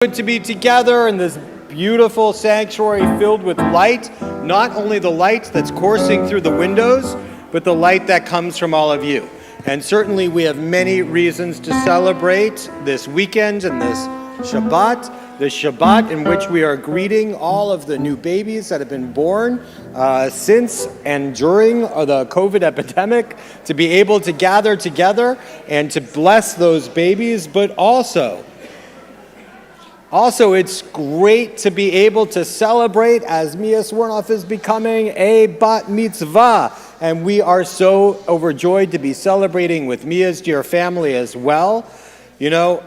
Good to be together in this beautiful sanctuary filled with light, not only the light that's coursing through the windows, but the light that comes from all of you. And certainly we have many reasons to celebrate this weekend and this Shabbat in which we are greeting all of the new babies that have been born since and during the COVID epidemic, to be able to gather together and to bless those babies, but also, it's great to be able to celebrate as Mia Swarnoff is becoming a bat mitzvah. And we are so overjoyed to be celebrating with Mia's dear family as well. You know,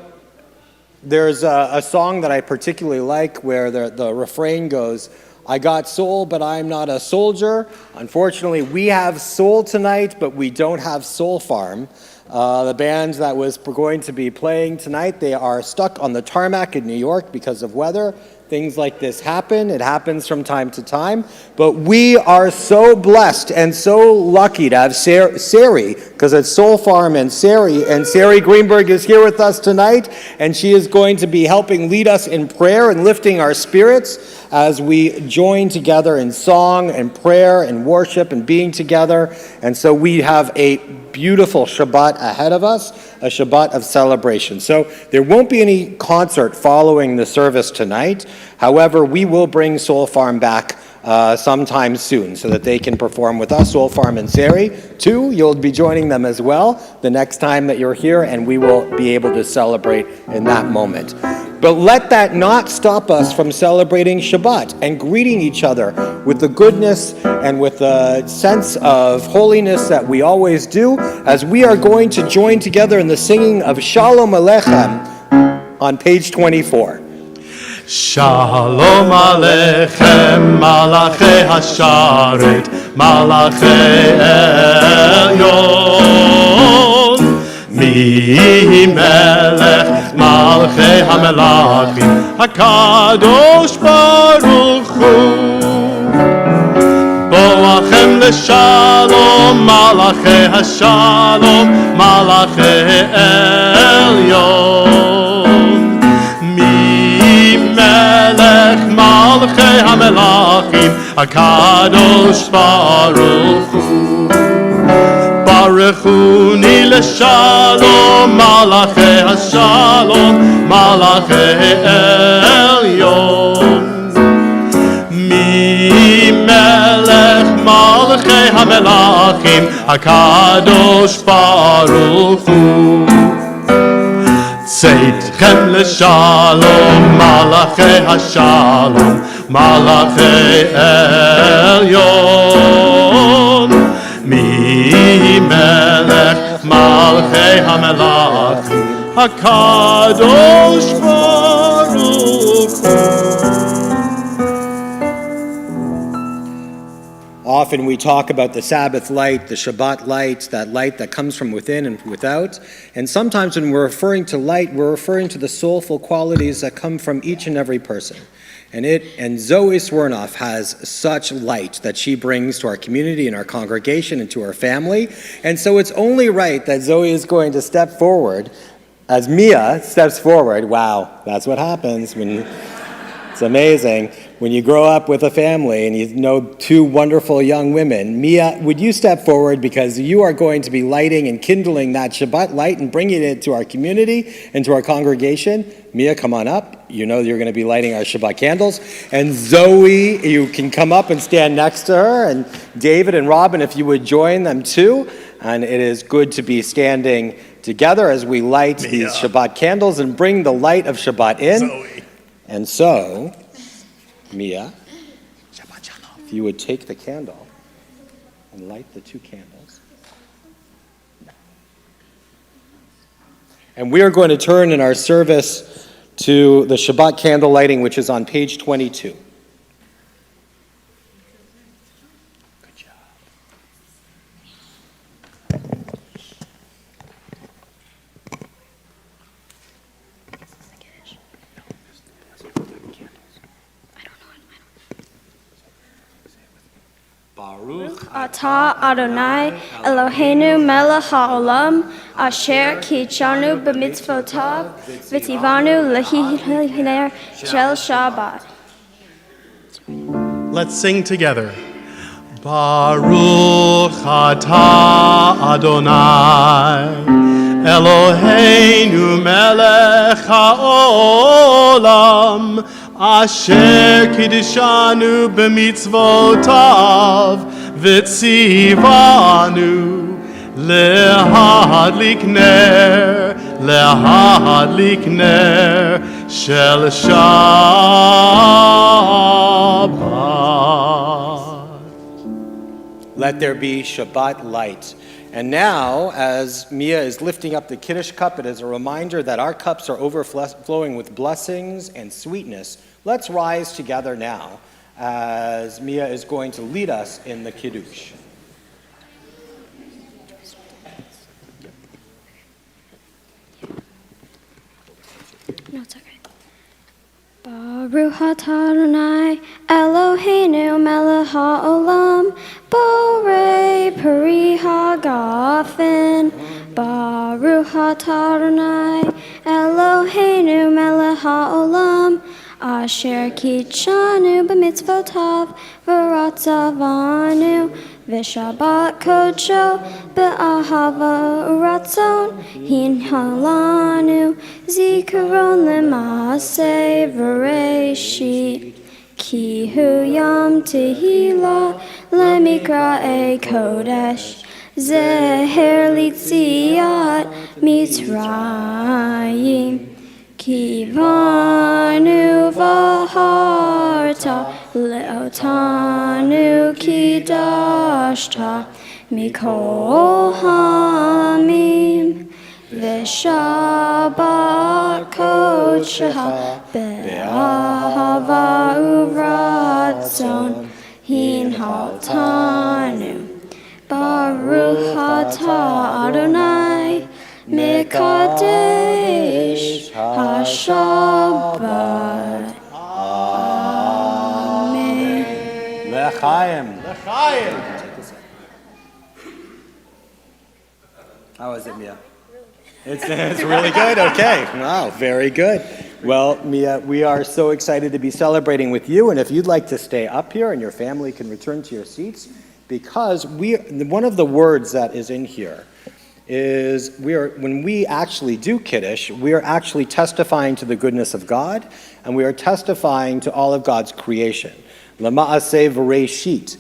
there's a song that I particularly like where the refrain goes, "I got soul, but I'm not a soldier." Unfortunately, we have soul tonight, but we don't have Soul Farm. The band that was going to be playing tonight, they are stuck on the tarmac in New York because of weather. Things like this happen. It happens from time to time. But we are so blessed and so lucky to have Sari, because it's Soul Farm and Sari Greenberg is here with us tonight, and she is going to be helping lead us in prayer and lifting our spirits as we join together in song and prayer and worship and being together. And so we have a beautiful Shabbat ahead of us, a Shabbat of celebration. So there won't be any concert following the service tonight. However, we will bring Soul Farm back sometime soon so that they can perform with us, Soul Farm and Sari. Too, you'll be joining them as well the next time that you're here, and we will be able to celebrate in that moment. But let that not stop us from celebrating Shabbat and greeting each other with the goodness and with the sense of holiness that we always do, as we are going to join together in the singing of Shalom Aleichem on page 24. Shalom Aleichem, Malachei Hasharet, Malachei Elyon, Mi Melech Malchei HaMelachim, HaKadosh Baruch Hu. Boachem Leshalom, Malachei Hashalom, Malachei Elyon, Mi Melech Malchei HaMelachim, HaKadosh Baruch Hu. Barechuni leshalom, Malachei Hashalom, Malachei Elyon. Mi Melech Malchei HaMelachim, HaKadosh Baruch Hu. Tzeitchem leshalom, Malachei Hashalom, Malachei Elyon. Mi Melech Malchei HaMelachim, HaKadosh Baruch Hu. Often we talk about the Sabbath light, the Shabbat light, that light that comes from within and without. And sometimes when we're referring to light, we're referring to the soulful qualities that come from each and every person. And Zoe Swarnoff has such light that she brings to our community and our congregation and to our family. And so it's only right that Zoe is going to step forward as Mia steps forward. Wow, that's what happens when it's amazing. When you grow up with a family and you know two wonderful young women. Mia, would you step forward, because you are going to be lighting and kindling that Shabbat light and bringing it to our community and to our congregation. Mia, come on up. You know you're going to be lighting our Shabbat candles. And Zoe, you can come up and stand next to her. And David and Robin, if you would join them too. And it is good to be standing together as we light these Shabbat candles and bring the light of Shabbat in. Zoe. And so, Mia, if you would take the candle and light the two candles. And we are going to turn in our service to the Shabbat candle lighting, which is on page 22. Good job. Baruch atah Adonai Eloheinu melech haolam Asher kichanu b'mitzvotav v'tivanu lehiler shel Shabbat. Let's sing together. Baruch atah Adonai, Eloheinu melech haolam, asher kiddushanu b'mitzvotav, v'tzivanu lehadlik ner shel Shabbat. Let there be Shabbat light. And now, as Mia is lifting up the Kiddush cup, it is a reminder that our cups are overflowing with blessings and sweetness. Let's rise together now as Mia is going to lead us in the Kiddush. No, it's okay. Baruch atah Adonai Eloheinu melech haolam borei peri hagafen. Baruch atah Adonai Eloheinu melech haolam asher kitshanu b'mitzvotav v'ratzavanu v'shabbat kodsho be'ahava uratzon hinhalanu zikaron l'maaseh v'reishit ki hu yom tehila lemikra'ei kodesh zeher litziat mitzrayim Kivanu vaharta leotanu kidashta mikol hamim v'shabbat kodsheha be'ahava uvratzon hinhaltanu Baruch atah Adonai Mekadesh HaShabbat. Amen. L'chaim. L'chaim. How is it, Mia? It's really good? Okay. Wow, very good. Well, Mia, we are so excited to be celebrating with you, and if you'd like to stay up here and your family can return to your seats, because one of the words that is in here is when we actually do Kiddush, we are actually testifying to the goodness of God, and we are testifying to all of God's creation. Lama'aseh v'reishit,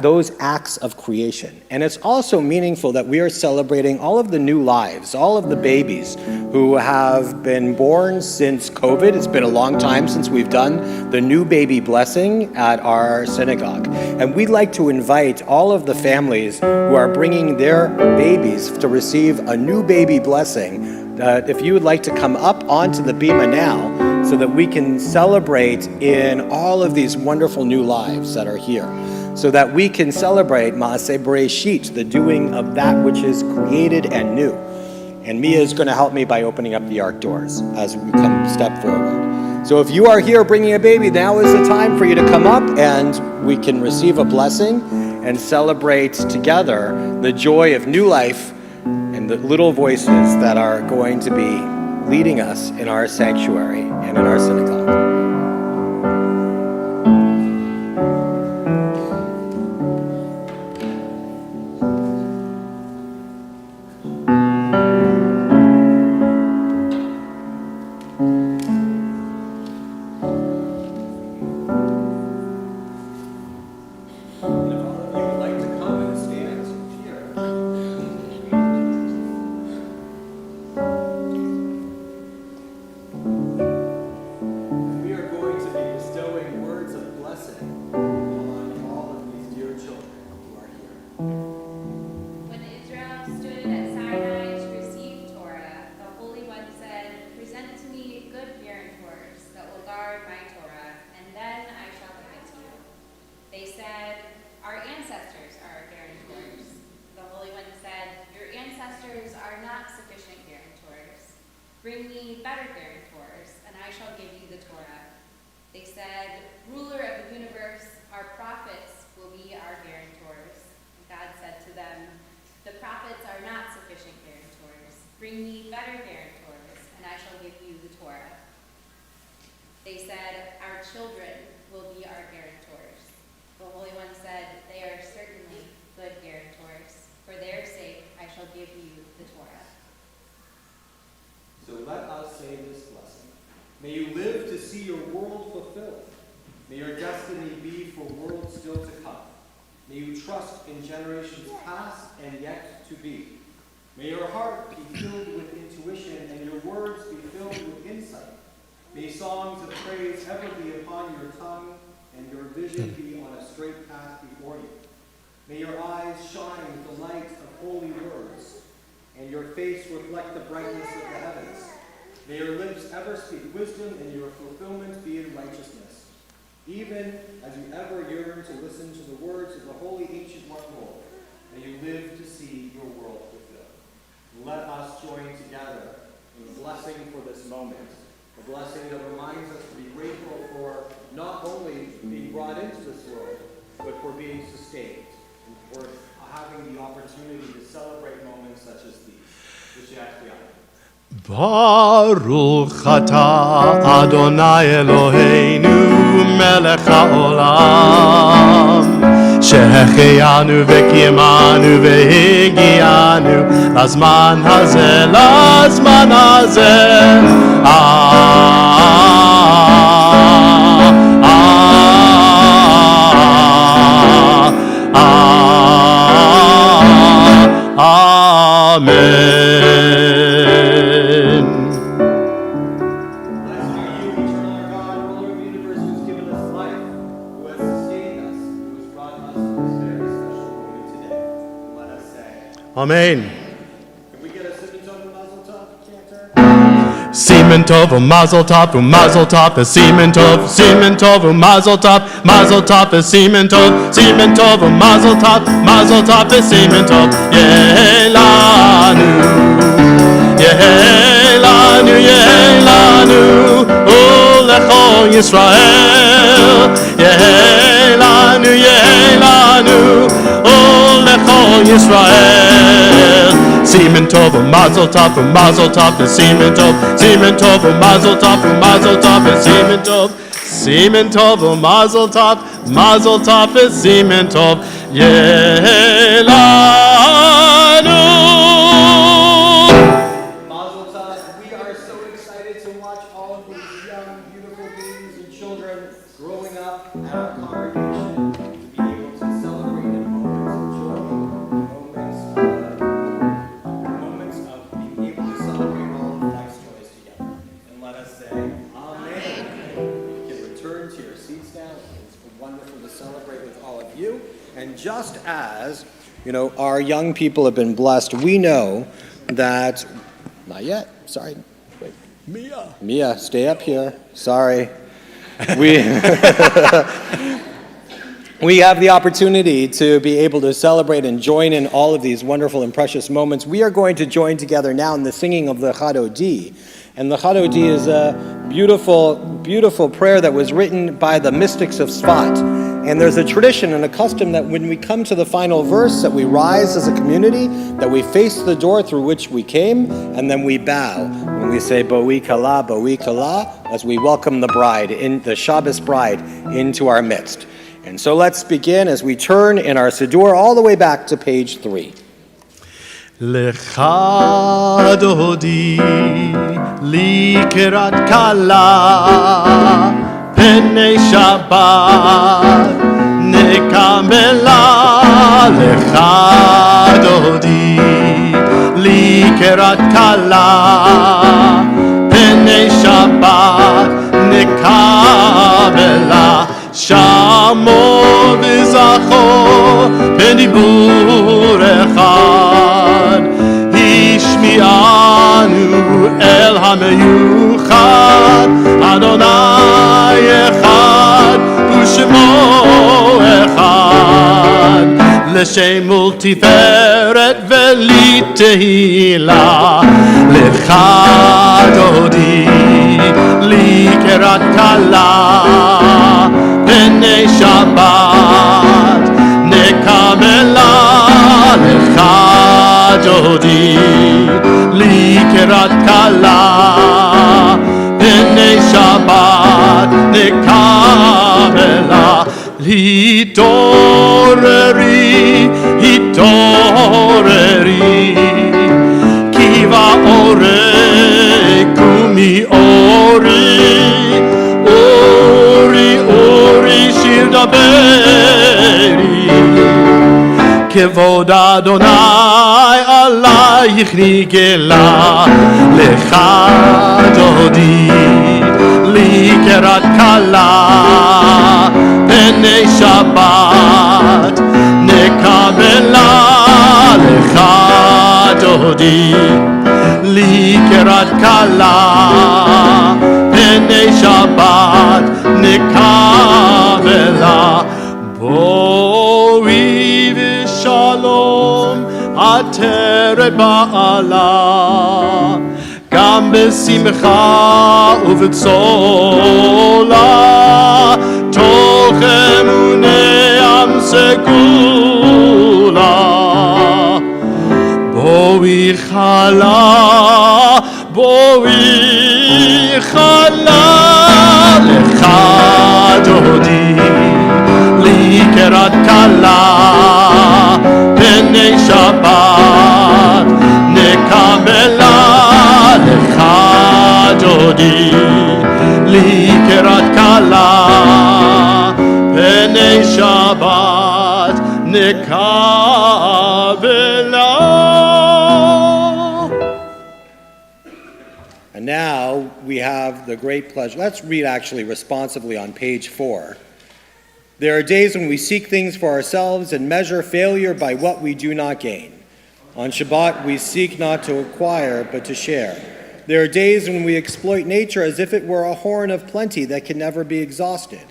those acts of creation. And it's also meaningful that we are celebrating all of the new lives, all of the babies who have been born since COVID. It's been a long time since we've done the new baby blessing at our synagogue. And we'd like to invite all of the families who are bringing their babies to receive a new baby blessing. If you would like to come up onto the bima now so that we can celebrate in all of these wonderful new lives that are here, so that we can celebrate Maaseh Bereshit, the doing of that which is created and new. And Mia is going to help me by opening up the ark doors as we step forward. So if you are here bringing a baby, now is the time for you to come up and we can receive a blessing and celebrate together the joy of new life and the little voices that are going to be leading us in our sanctuary and in our synagogue. Bring me better guarantors, and I shall give you the Torah. They said, ruler of the universe, our prophets will be our guarantors. And God said to them, the prophets are not sufficient guarantors. Bring me better guarantors, and I shall give you the Torah. They said, our children will be our guarantors. The Holy One said, they are certainly good guarantors. For their sake, I shall give you the Torah. So let us say this blessing. May you live to see your world fulfilled. May your destiny be for worlds still to come. May you trust in generations past and yet to be. May your heart be filled with intuition and your words be filled with insight. May songs of praise ever be upon your tongue and your vision be on a straight path before you. May your eyes shine with the light of holy words and your face reflect the brightness of the heavens. May your lips ever speak wisdom and your fulfillment be in righteousness. Even as you ever yearn to listen to the words of the holy ancient one Lord, may you live to see your world fulfilled. Let us join together in blessing for this moment, a blessing that reminds us to be grateful for not only being brought into this world, but for being sustained and for having the opportunity to celebrate moments such as these. Baruch atah Adonai Eloheinu melech haolam שהחיינו וקיימנו והגיענו לזמן הזה, לזמן הזה. Amen. Blessed are you, eternal God, ruler of the universe, who has given us life, who has sustained us, who has brought us to this very special moment today. And let us say, Amen. can we get a Siman Tov Mazel Tov cantor? Siman Tov, Mazel Tov, Mazel Tov, Siman Tov, Siman Tov, Mazel Tov, Mazel Tov, Siman Tov, Siman Tov, Mazel Tov, Mazel Tov, Siman Tov, Yehelanu, Yehelanu, Yehelanu, Olecho Yisrael, Yehelanu, Yehelanu, Olecho Yisrael. Siman Tov, Mazel Tov, Mazel Tov, Siman Tov, Siman Tov, Mazel Tov, Mazel Tov, Siman Tov, Siman Tov, Mazel Tov, Mazel Tov, Siman Tov, Yehelanu. Mazel Tov. We are so excited to watch all of these young, beautiful babies and children growing up at our congregation, to be able to celebrate in moments of joy, moments of being able to celebrate all of life's joys together. And let us say, Amen. You can return to your seats now. It's wonderful to celebrate with all of you. And just as, our young people have been blessed, we know that, not yet, sorry. Wait. Mia, stay up here. Sorry. We have the opportunity to be able to celebrate and join in all of these wonderful and precious moments. We are going to join together now in the singing of the Chadodi. And the Chadodi is a beautiful, beautiful prayer that was written by the mystics of Sfat. And there's a tradition and a custom that when we come to the final verse, that we rise as a community, that we face the door through which we came, and then we bow. When we say, Bo'wi Kala, as we welcome the bride, the Shabbos bride, into our midst. And so let's begin as we turn in our Siddur all the way back to page 3. Lecha dodi likerat kala penei Shabbat nekamela. Lecha dodi likerat kala penei Shabbat nekamela. Shamo v'zacho b'dibur echad Hishmi'anu el hameyuchad Adonai echad u'shemo echad L'shem ultiferet v'litehila Lecha dodi likerat kala Penei Shabbat nekamela. Lecha dodi לקראת כלה, בני שבת נקבלה. התעוררי, התעוררי, כי באורי קומי אורי, אורי, אורי, שיר דברי. כבוד אדוני עלייך נגלה, לך דודי לקראת כלה, בני שבת נקבלה. לך דודי לקראת כלה, בני שבת נקבלה. בואי ושלום עטרת בעלה, גם בשמחה ובצולה, תוך אמוני עם סגולה. בואי חלה, בואי חלה, לך דודי לקראת כלה, בני שבת נקבלה. לך דודי לקראת כלה, בני שבת נקבלה. And now we have the great pleasure. Let's read actually responsively on page 4. There are days when we seek things for ourselves and measure failure by what we do not gain. On Shabbat, we seek not to acquire, but to share. There are days when we exploit nature as if it were a horn of plenty that can never be exhausted.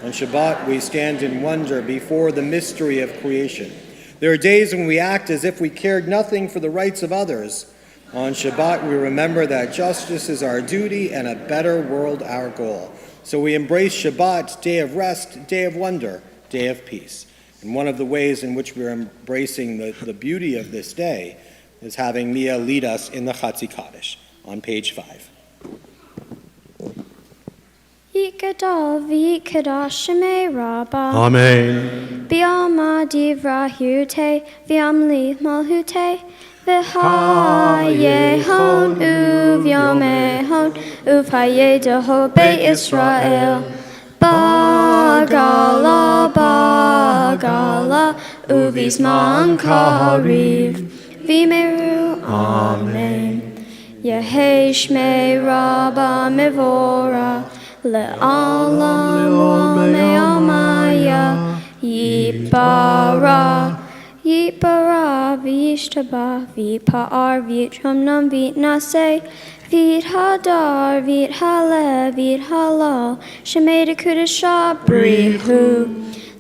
On Shabbat, we stand in wonder before the mystery of creation. There are days when we act as if we cared nothing for the rights of others. On Shabbat, we remember that justice is our duty and a better world our goal. So we embrace Shabbat, day of rest, day of wonder, day of peace. And one of the ways in which we're embracing the beauty of this day is having Mia lead us in the Chatzi Kaddish on page 5. Yikadal v'yikadash shemei Rabbah. Amen. B'alma divra hirute v'amli malhute v'hayehon uvyomehon uvhayedaho be'Yisrael. Bagala, bagala, uvizman kariv, vimeru, amen. Yehei shmei Rabbah mevora, le'alam me'amaya, yipara, yipara, v'yishtaba, v'yipa'ar, v'yitramnam, v'yitnaseh, V'it hadar, v'it haleh, v'it halal, shemei dekudesha brihu,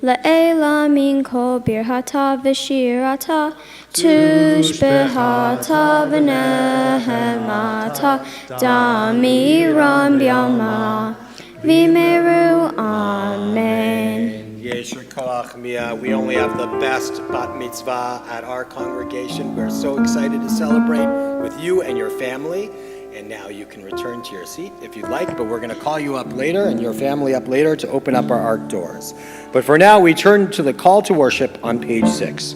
le'ela min kol birhata v'shirata, tushbehata v'nehemata, damiram b'yalma, v'meru, amen. Yesher Koach Mia, we only have the best bat mitzvah at our congregation. We're so excited to celebrate with you and your family. And now you can return to your seat if you'd like, but we're going to call you up later and your family up later to open up our ark doors. But for now, we turn to the call to worship on page 6.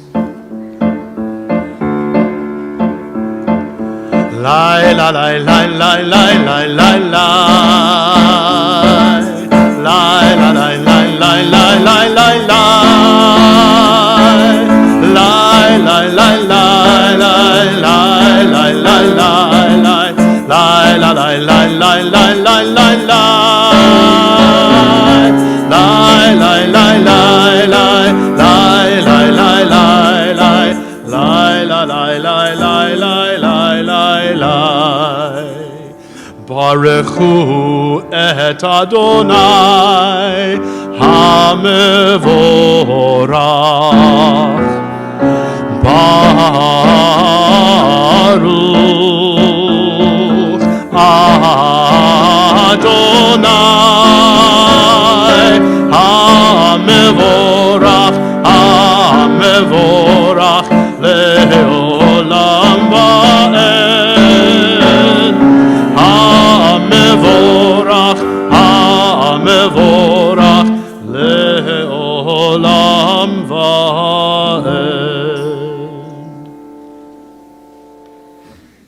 Lai la lai lai lai lai lai lai lai lai la lai lai lai lai lai lai lai lai lai lai lai lai lai lai lai lai Lai la lai lai lai lai lai lai lai lai lai lai lai lai lai lai lai lai lai la lai lai lai lai lai lai lai Baruch hu et Adonai hamevorach Baruch Adonai hamevorach hamevorach leolam va'ed ומבורך לעולם ועד.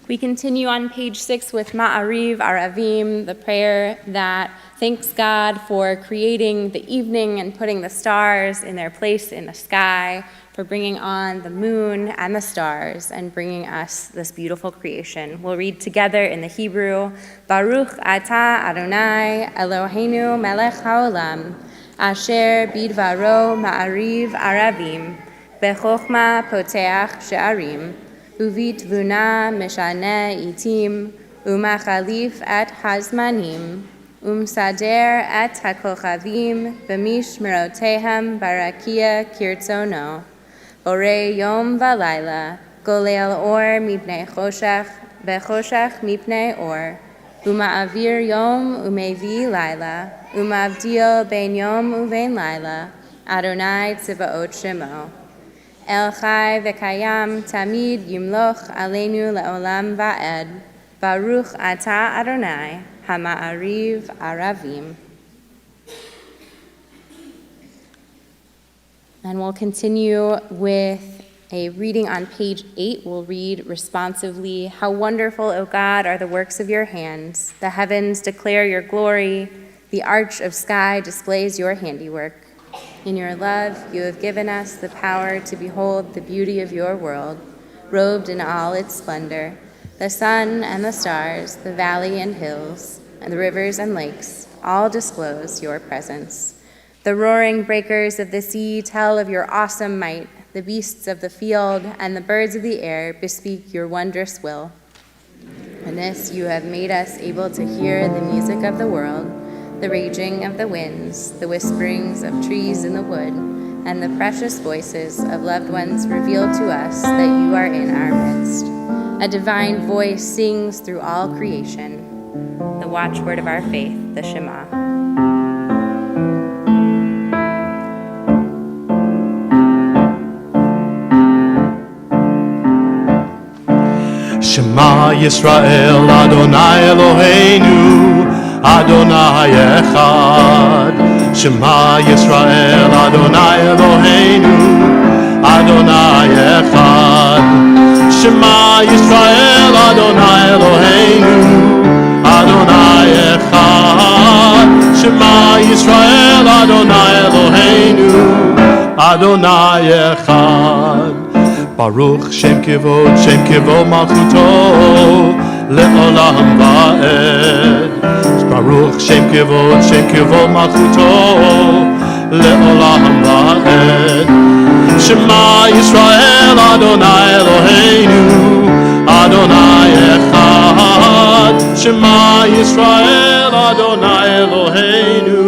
We continue on page 6 with Ma'ariv Aravim, the prayer that thanks God for creating the evening and putting the stars in their place in the sky, for bringing on the moon and the stars and bringing us this beautiful creation. We'll read together in the Hebrew, Baruch Atah Adonai Eloheinu melech haolam, asher bidvaro ma'ariv aravim, bechokma poteach she'arim, uvitvuna meshane itim, umachalif et hazmanim, umsader et hakochavim, b'mishmerotehem barakia kirtzono. Ore yom v'layla, golel or mipnei choshech, v'choshech mipnei or, uma'avir yom umevi layla, umavdil ben yom uven layla, Adonai tziva'ot shemo. El chai v'kayam tamid yimloch aleinu le'olam va'ed, Baruch atah Adonai, hama'ariv aravim. And we'll continue with a reading on page 8. We'll read responsively, How wonderful, O God, are the works of your hands. The heavens declare your glory. The arch of sky displays your handiwork. In your love, you have given us the power to behold the beauty of your world, robed in all its splendor. The sun and the stars, the valley and hills, and the rivers and lakes, all disclose your presence. The roaring breakers of the sea tell of your awesome might. The beasts of the field and the birds of the air bespeak your wondrous will. In this you have made us able to hear the music of the world, the raging of the winds, the whisperings of trees in the wood, and the precious voices of loved ones reveal to us that you are in our midst. A divine voice sings through all creation, the watchword of our faith, the Shema. Shema Yisrael, Adonai Eloheinu, Adonai Echad. Shema Yisrael, Adonai Eloheinu, Adonai Echad. Shema Yisrael, Adonai Eloheinu, Adonai Echad. Shema Yisrael, Adonai Eloheinu, Adonai Echad. Baruch Shem Kivod Malchuto Le'olam Va'ed. Baruch Shem Kivod Malchuto Le'olam Va'ed. Shema Yisrael Adonai Eloheinu Adonai Echad. Shema Yisrael Adonai Eloheinu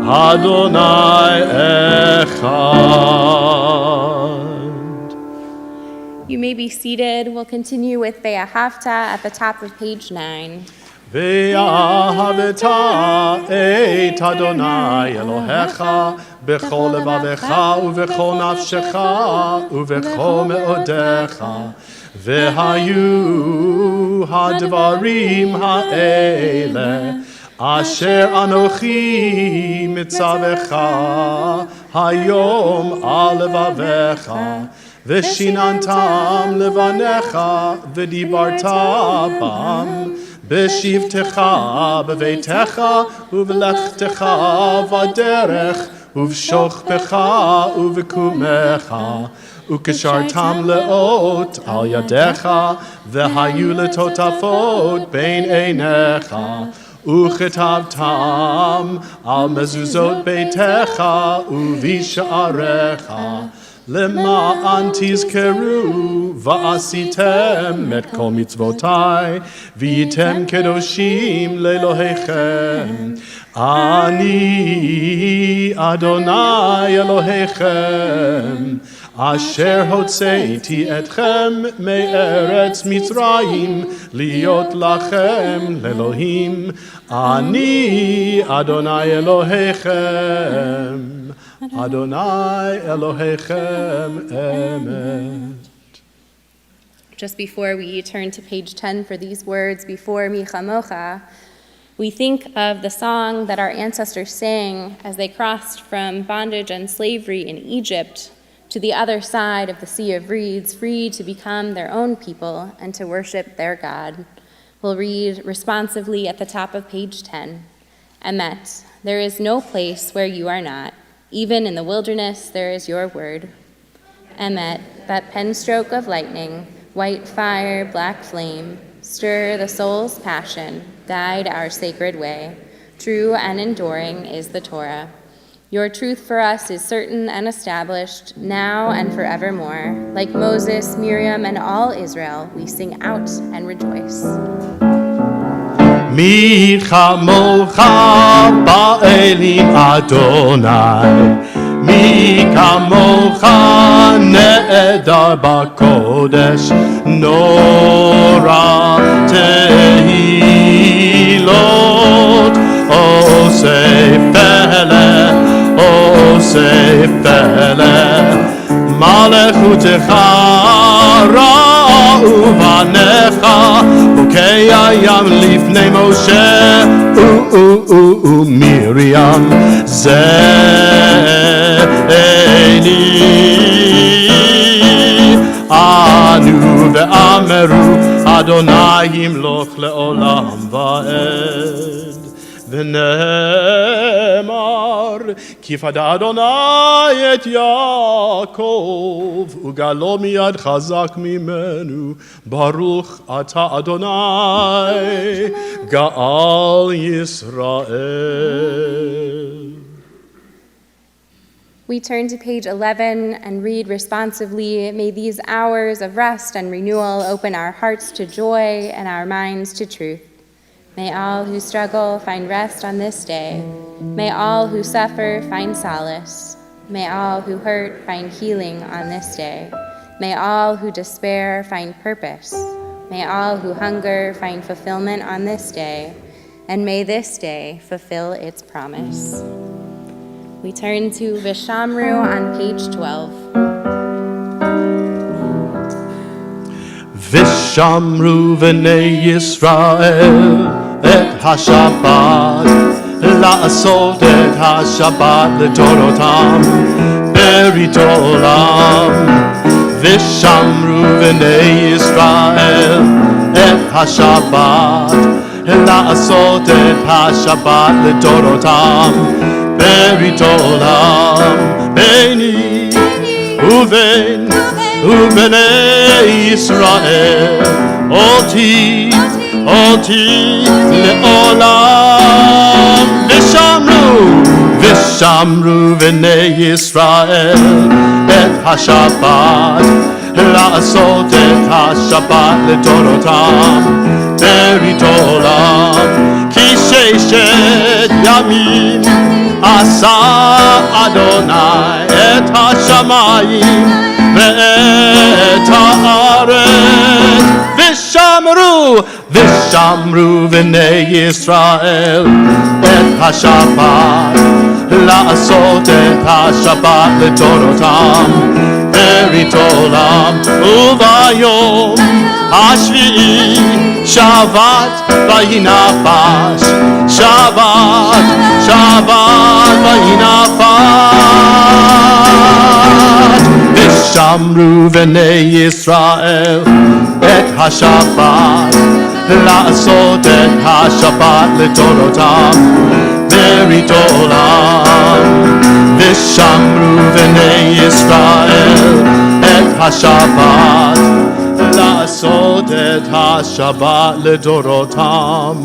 Adonai Echad. You may be seated. We'll continue with Ve'ahavta at the top of page 9. Ve'ahavta et Adonai Elohecha b'chol levavecha u'v'chol nafshecha u'v'chol me'odecha ve'hayu hadvarim ha'ele asher anochi mitzavecha hayom al levavecha Veshinantam levanecha v'dibarta bam b'shivtecha b'veitecha u'v'lechtecha v'derech u'v'shochbecha u'v'kumecha u'keshartam le'ot al yadecha v'hayu letotafot bein einecha u'chetavtam al mezuzot beitecha u'v'sha'arecha Lema'an tizkeru va'asitem et kol mitzvotai v'yitem kedoshim le'Elohechem. Ani Adonai Elohechem asher hotzeiti etchem me'eretz Mitzrayim liot lachem le'Elohim. Ani Adonai Elohechem Adonai Elohechem emet. Just before we turn to page 10 for these words, before mi chamocha, We think of the song that our ancestors sang as they crossed from bondage and slavery in Egypt to the other side of the Sea of Reeds, free to become their own people and to worship their God. We'll read responsively at the top of page 10. Emet, there is no place where you are not. Even in the wilderness, there is your word. Emet, that pen stroke of lightning, white fire, black flame, stir the soul's passion, guide our sacred way. True and enduring is the Torah. Your truth for us is certain and established, now and forevermore. Like Moses, Miriam, and all Israel, we sing out and rejoice. Mi chamocha ba'elim Adonai, mi kamocha ne'edar ba'kodesh, nora tehilot, osei pele, malechutecha ra'u vanecha, bokei hayam lifnei Moshe Miriam, ze'eli anu ve'ameru Adonai yimloch le'olam va'ed. ונאמר, כי פדה אדוני את יעקב, וגלו מיד חזק ממנו, ברוך אתה אדוני, גאל ישראל. We turn to page 11 and read responsively, may these hours of rest and renewal open our hearts to joy and our minds to truth. May all who struggle find rest on this day. May all who suffer find solace. May all who hurt find healing on this day. May all who despair find purpose. May all who hunger find fulfillment on this day. And may this day fulfill its promise. We turn to Vishamru on page 12. ושמרו בני ישראל את השבת, לעשות את השבת לדורותם ברית עולם. ושמרו בני ישראל את השבת, לעשות את השבת לדורותם ברית עולם. ביני ובני ישראל, אותי לעולם. ושמרו בני ישראל את השבת, לעשות את השבת לדורותם ברית עולם. כי ששת ימים עשה אדוני את השמיים ואת הארץ. ושמרו בני ישראל את השבת, לעשות את השבת לדורותם ברית עולם. וביום השביעי שבת ויהי נפש, שבת ויהי נפש. ושמרו בני ישראל את השבת, לעשות את השבת לדורותם ברית עולם. ושמרו בני ישראל את השבת, לעשות את השבת לדורותם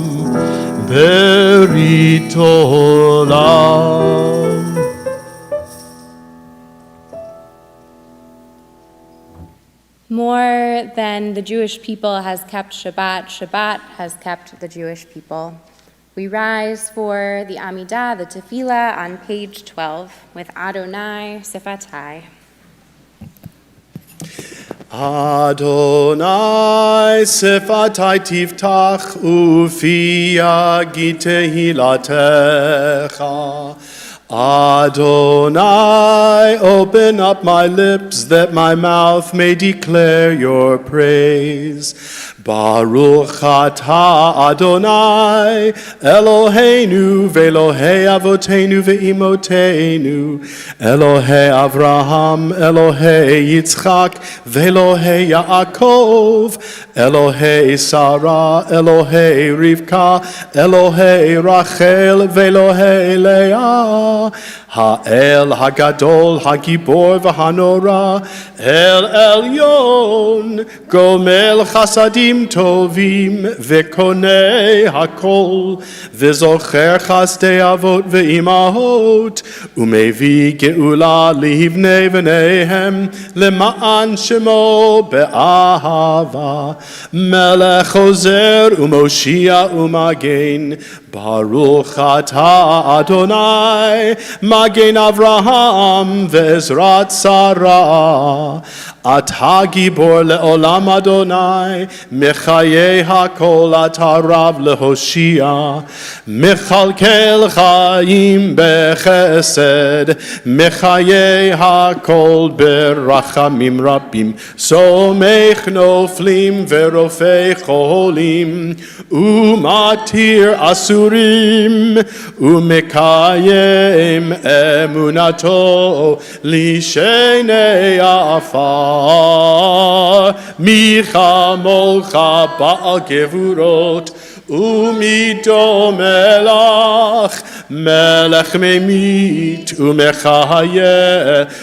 ברית עולם. More than the Jewish people has kept Shabbat, Shabbat has kept the Jewish people. We rise for the Amidah, the Tefillah, on page 12 with Adonai Sifatai. Adonai Sifatai tiftach ufi yagi tehilatecha. Adonai, open up my lips that my mouth may declare your praise. Baruch atah Adonai, Eloheinu ve'Elohei avotenu ve'imotenu, Elohei Avraham, Elohei Yitzchak, ve'Elohei Yaakov, Elohei Sarah, Elohei Rivka, Elohei Rachel, ve'Elohei Leah, Ha'el Hagadol, Hagibor v'Hanora, El Elyon, Gomel Chasadim Tovim, Vekonei Hakol, V'zocher Chasdei Avot ve'imahot, Umevi Geula livnei v'neihem, Lema'an Shemo be'ahava, Melech Ozer u'Moshia u'Magen, Baruch atah Adonai, Magen Avraham ve'ezrat Sarah, Atah Gibor le'olam Adonai, Mechayei hakol atah Rav lehoshia, Mechalkel chaim bechesed, Mechayei hakol berachamim rabim, Somech noflim ve'rofei cholim, Umatir asurim, Umekayem emunato, Lishenei afar, Michamolcha ba'al gevurot, Umido melach, melech memit, Umechaye,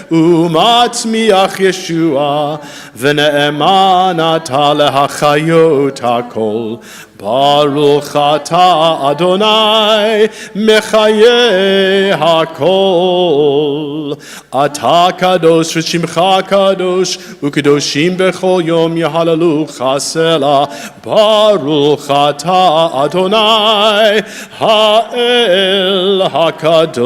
Umatzmiach Yeshua, V'ne'eman ata lehachayot hakol, Baruch atah Adonai, Mechaye hakol. Atah kadosh v'shimcha kadosh, u'kadoshim b'chol yom yahalalu chasela. Baruch atah Adonai, ha'el hakadosh.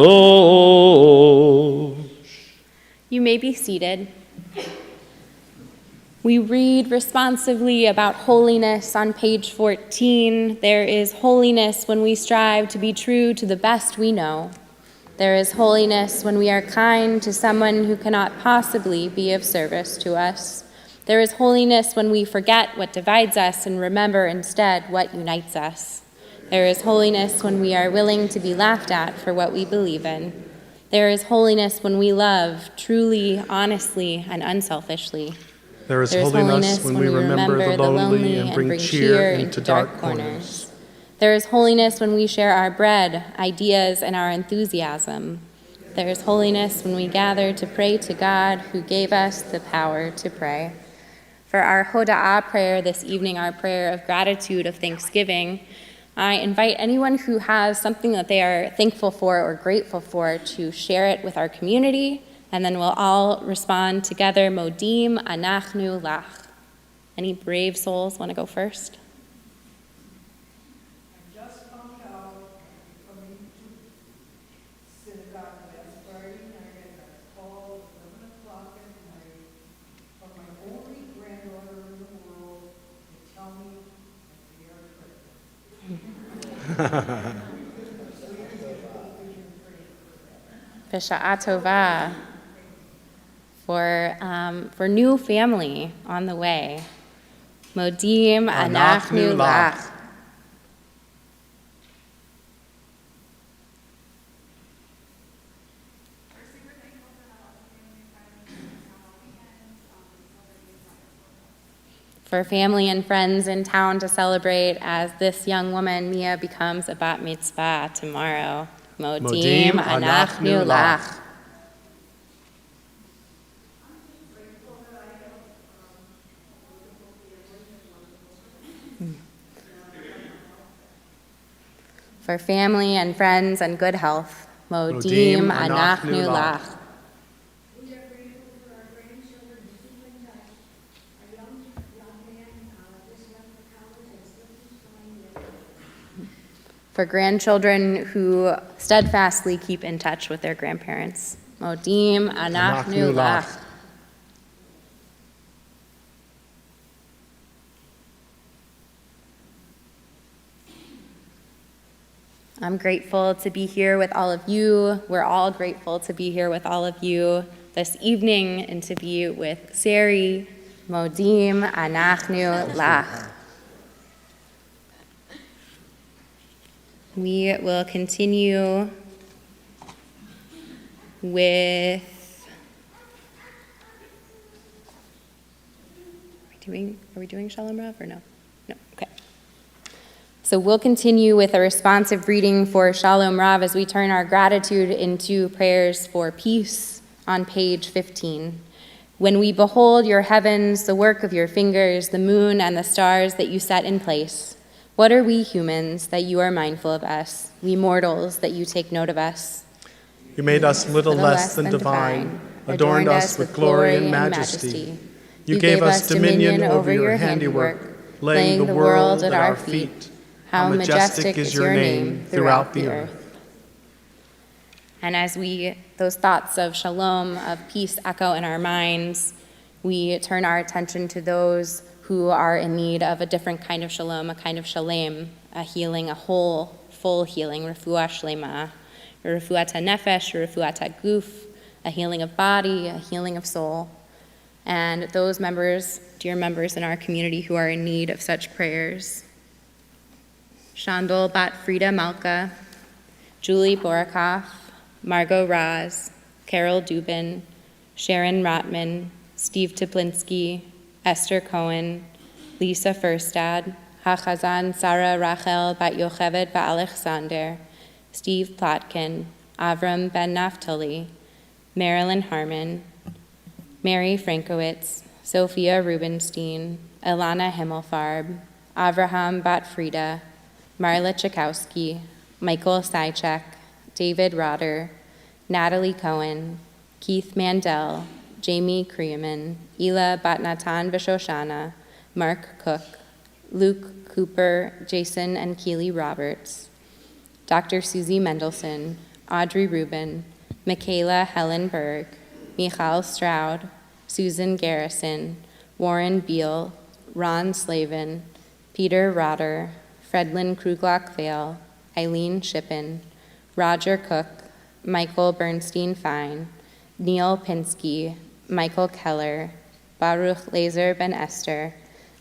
You may be seated. We read responsively about holiness on page 14. There is holiness when we strive to be true to the best we know. There is holiness when we are kind to someone who cannot possibly be of service to us. There is holiness when we forget what divides us and remember instead what unites us. There is holiness when we are willing to be laughed at for what we believe in. There is holiness when we love truly, honestly, and unselfishly. There is holiness when we remember the lonely and bring cheer into dark corners. There is holiness when we share our bread, ideas, and our enthusiasm. There is holiness when we gather to pray to God who gave us the power to pray. For our Hoda'ah prayer this evening, our prayer of gratitude, of thanksgiving, I invite anyone who has something that they are thankful for or grateful for to share it with our community, and then we'll all respond together, Modim Anachnu Lach. Any brave souls want to go first? I just found out from the synagogue last Friday night, I got a call at 11 o'clock at night from my only granddaughter in the world to tell me that they are pregnant. B'sha'a Tovah. For new family on the way. Modim Anachnu Lach. For family and friends in town to celebrate as this young woman, Mia, becomes a bat mitzvah tomorrow. Modim Anachnu Lach. For family and friends and good health. Modim Anachnu Lach. We are grateful for our grandchildren who keep in touch. Our young man just left for college and still keeps trying. For grandchildren who steadfastly keep in touch with their grandparents. Modim Anachnu Lach. I'm grateful to be here with all of you. We're all grateful to be here with all of you this evening and to be with Sari, Modim, Anachnu, Lach. We will continue with, are we doing Shalom Rav or no? No, okay. So we'll continue with a responsive reading for Shalom Rav as we turn our gratitude into prayers for peace on page 15. When we behold your heavens, the work of your fingers, the moon and the stars that you set in place, what are we humans that you are mindful of us, we mortals that you take note of us? You made us little less than divine, adorned us with glory and majesty. You gave us dominion over your handiwork, laying the world at our feet. How majestic is your name throughout the earth. And as those thoughts of shalom, of peace echo in our minds, we turn our attention to those who are in need of a different kind of shalom, a kind of shalem, a healing, a whole, full healing, refuah shlema, refuat nefesh, refuat guf, a healing of body, a healing of soul. And those members, dear members in our community who are in need of such prayers, Shandol Bat Frida Malka, Julie Borakoff, Margot Raz, Carol Dubin, Sharon Rotman, Steve Teplinski, Esther Cohen, Lisa Furstad, Hachazan Sarah Rachel Bat Yocheved Bat Alexander, Steve Plotkin, Avram Ben Naftali, Marilyn Harmon, Mary Frankowitz, Sophia Rubenstein, Ilana Himmelfarb, Avraham Bat Frida, Marla Chakowski, Michael Sychek, David Rotter, Natalie Cohen, Keith Mandel, Jamie Creeman, Ela Batnatan Vishoshana, Mark Cook, Luke Cooper, Jason and Keely Roberts, Dr. Susie Mendelson, Audrey Rubin, Michaela Helen Berg, Michal Stroud, Susan Garrison, Warren Beal, Ron Slavin, Peter Rotter, Fredlin Kruglock-Vale, Eileen Shippen, Roger Cook, Michael Bernstein-Fine, Neil Pinsky, Michael Keller, Baruch Laser Ben Esther,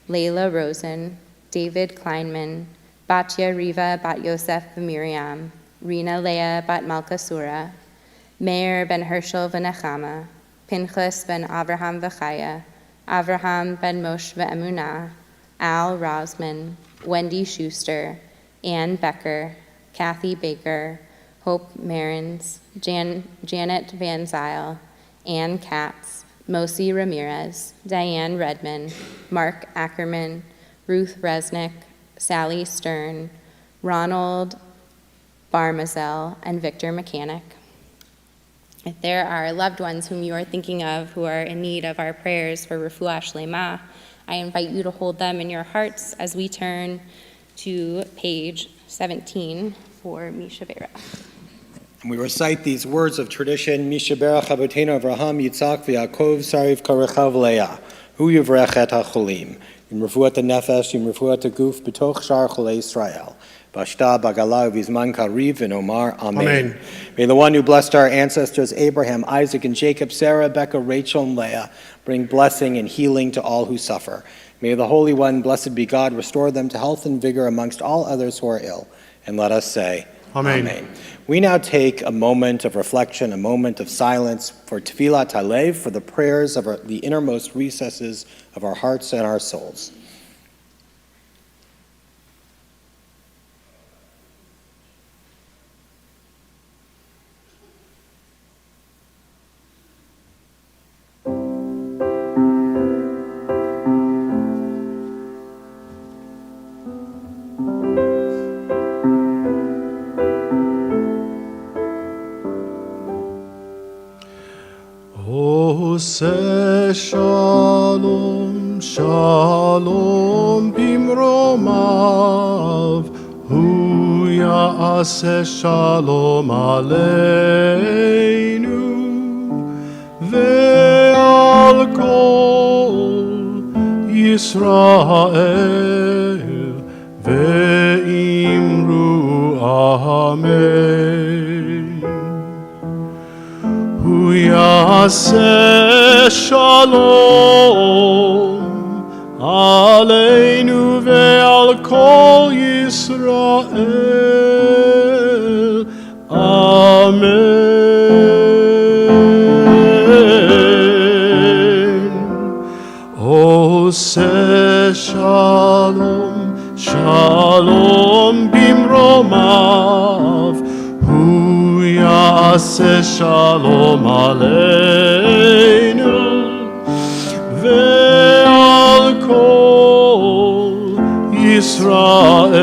Layla Rosen, David Kleinman, Batya Riva Bat Yosef Miriam, Rina Leah Bat Malka Sura, Meir Ben Herschel V'Nechama, Pinchas Ben Avraham V'Chaya, Avraham Ben Moshe V'Emunah, Al Rosman, Wendy Schuster, Ann Becker, Kathy Baker, Hope Marins, Janet Van Zyl, Ann Katz, Mosi Ramirez, Diane Redman, Mark Ackerman, Ruth Resnick, Sally Stern, Ronald Barmazel, and Victor Mechanic. If there are loved ones whom you are thinking of who are in need of our prayers for refuah shlema, I invite you to hold them in your hearts as we turn to page 17 for Misha Bera. We recite these words of tradition, Misha Berach Avotenu Avraham, Yitzhak, V'Yaakov, Sariv Karechav Leah, Hu Yivrech et HaCholim, Yim Refuat HaNefesh, Yim Refuat HaGuf, B'toch Shar Cholei Yisrael, Bashta Bagala Vizman Kariv and Omar Amen. Amen. May the one who blessed our ancestors Abraham, Isaac, and Jacob, Sarah, Rebecca, Rachel, and Leah bring blessing and healing to all who suffer. May the Holy One, blessed be God, restore them to health and vigor amongst all others who are ill. And let us say, Amen. Amen. We now take a moment of reflection, a moment of silence for Tefillat Halev, for the prayers of the innermost recesses of our hearts and our souls. Ose shalom, shalom bimromav, hu ya'aseh shalom aleinu, ve'al kol Yisrael, ve'imru Amen. Hu yaseh shalom aleinu ve'al kol Yisrael. Amen. Oseh shalom, shalom bimromav, hu yaseh shalom aleinu ve'al kol Yisrael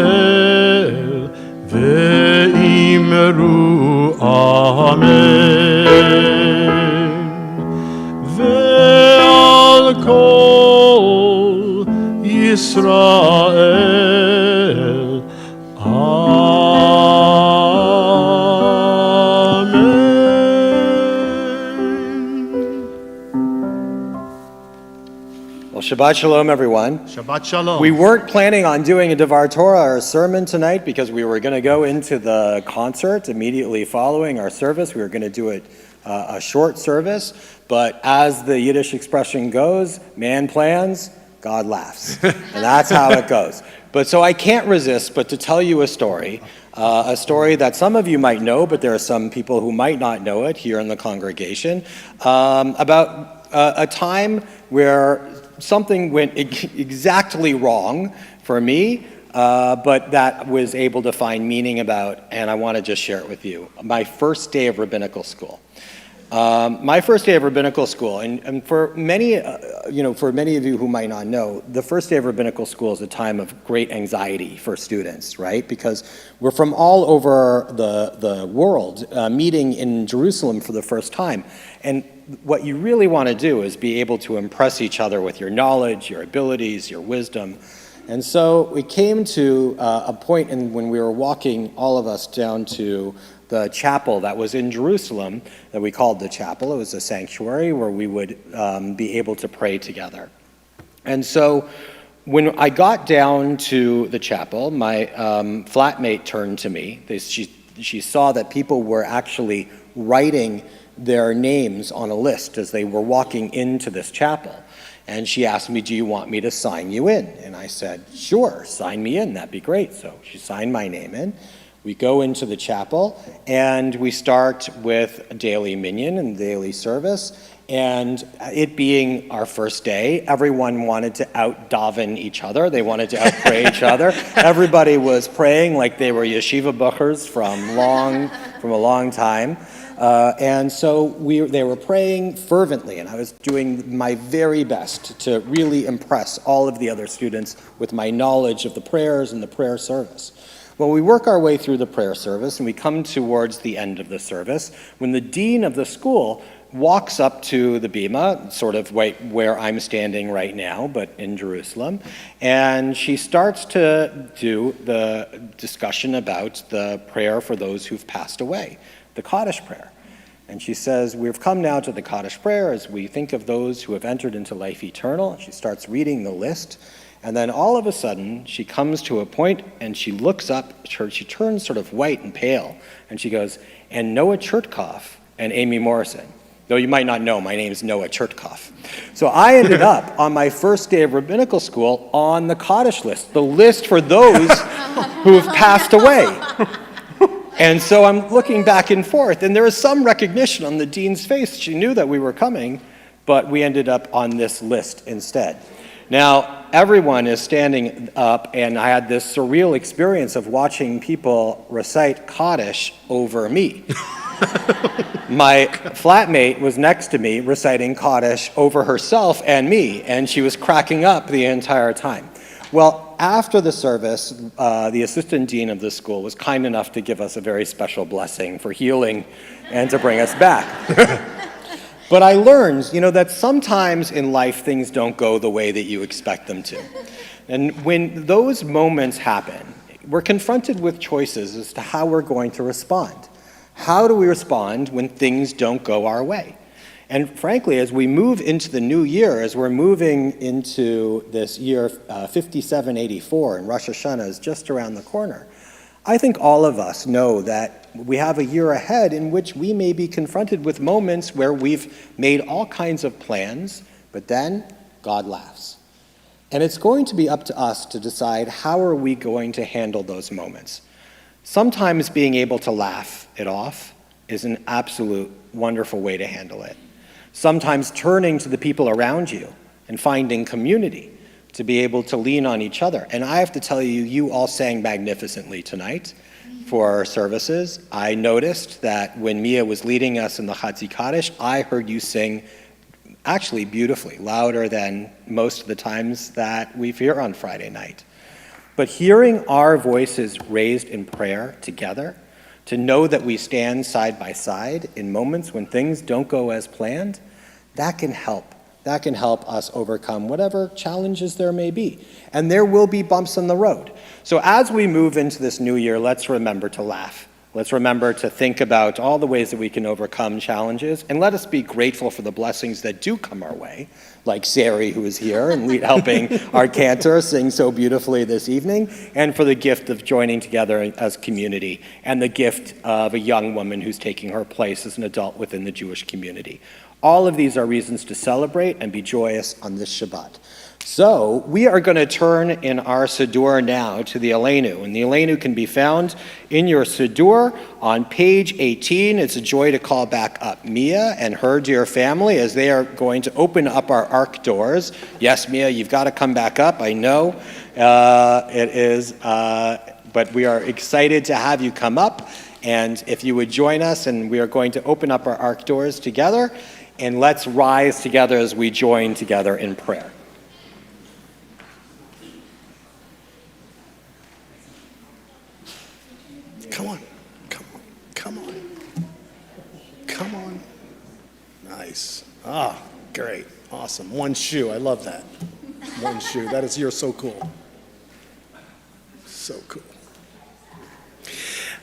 ve'imru amen. Ve'al kol Yisrael amen. Well, Shabbat Shalom, everyone. Shabbat Shalom. We weren't planning on doing a Devar Torah or a sermon tonight because we were going to go into the concert immediately following our service. We were going to do it a short service, but as the Yiddish expression goes, man plans, God laughs. And that's how it goes. But so I can't resist but to tell you a story that some of you might know, but there are some people who might not know it here in the congregation, about a time where something went exactly wrong for me, but that was able to find meaning about, and I want to just share it with you. My first day of rabbinical school. My first day of rabbinical school, and for many, for many of you who might not know, the first day of rabbinical school is a time of great anxiety for students, right? Because we're from all over the world, meeting in Jerusalem for the first time. And what you really want to do is be able to impress each other with your knowledge, your abilities, your wisdom. And so we came to a point when we were walking, all of us, down to the chapel that was in Jerusalem that we called the chapel. It was a sanctuary where we would be able to pray together. And so when I got down to the chapel, my flatmate turned to me. She saw that people were actually writing their names on a list as they were walking into this chapel. And she asked me, "Do you want me to sign you in?" And I said, "Sure, sign me in, that'd be great." So she signed my name in. We go into the chapel, and we start with a daily minyan and daily service. And it being our first day, everyone wanted to out-daven each other. They wanted to out-pray each other. Everybody was praying like they were yeshiva buchers from a long time. And so they were praying fervently, and I was doing my very best to really impress all of the other students with my knowledge of the prayers and the prayer service. Well, we work our way through the prayer service, and we come towards the end of the service when the dean of the school walks up to the bima, sort of where I'm standing right now, but in Jerusalem, and she starts to do the discussion about the prayer for those who've passed away, the Kaddish prayer. And she says, "We've come now to the Kaddish prayer as we think of those who have entered into life eternal." She starts reading the list, and then all of a sudden, she comes to a point and she looks up, she turns sort of white and pale, and she goes, "And Noah Chertkov and Amy Morrison." Though you might not know, my name is Noah Chertkov. So I ended up on my first day of rabbinical school on the Kaddish list, the list for those who have passed away. And so I'm looking back and forth, and there was some recognition on the dean's face. She knew that we were coming, but we ended up on this list instead. Now, everyone is standing up, and I had this surreal experience of watching people recite Kaddish over me. My flatmate was next to me reciting Kaddish over herself and me, and she was cracking up the entire time. Well, after the service, the assistant dean of the school was kind enough to give us a very special blessing for healing and to bring us back. But I learned, that sometimes in life things don't go the way that you expect them to. And when those moments happen, we're confronted with choices as to how we're going to respond. How do we respond when things don't go our way? And frankly, as we move into the new year, as we're moving into this year 5784, and Rosh Hashanah is just around the corner, I think all of us know that we have a year ahead in which we may be confronted with moments where we've made all kinds of plans, but then God laughs. And it's going to be up to us to decide how are we going to handle those moments. Sometimes being able to laugh it off is an absolute wonderful way to handle it. Sometimes turning to the people around you and finding community to be able to lean on each other. And I have to tell you, you all sang magnificently tonight for our services. I noticed that when Mia was leading us in the Chatzi Kaddish, I heard you sing actually beautifully, louder than most of the times that we hear on Friday night. But hearing our voices raised in prayer together, to know that we stand side by side in moments when things don't go as planned, that can help. That can help us overcome whatever challenges there may be. And there will be bumps in the road. So as we move into this new year, let's remember to laugh. Let's remember to think about all the ways that we can overcome challenges, and let us be grateful for the blessings that do come our way, like Sari, who is here and helping our cantor sing so beautifully this evening, and for the gift of joining together as community, and the gift of a young woman who's taking her place as an adult within the Jewish community. All of these are reasons to celebrate and be joyous on this Shabbat. So we are going to turn in our Siddur now to the Aleinu. And the Aleinu can be found in your Siddur on page 18. It's a joy to call back up Mia and her dear family as they are going to open up our ark doors. Yes, Mia, you've got to come back up. I know it is, but we are excited to have you come up. And if you would join us, and we are going to open up our ark doors together, and let's rise together as we join together in prayer. Come on, come on, come on, come on. Nice. Ah, great, awesome. One shoe, I love that. One shoe, you're so cool. So cool.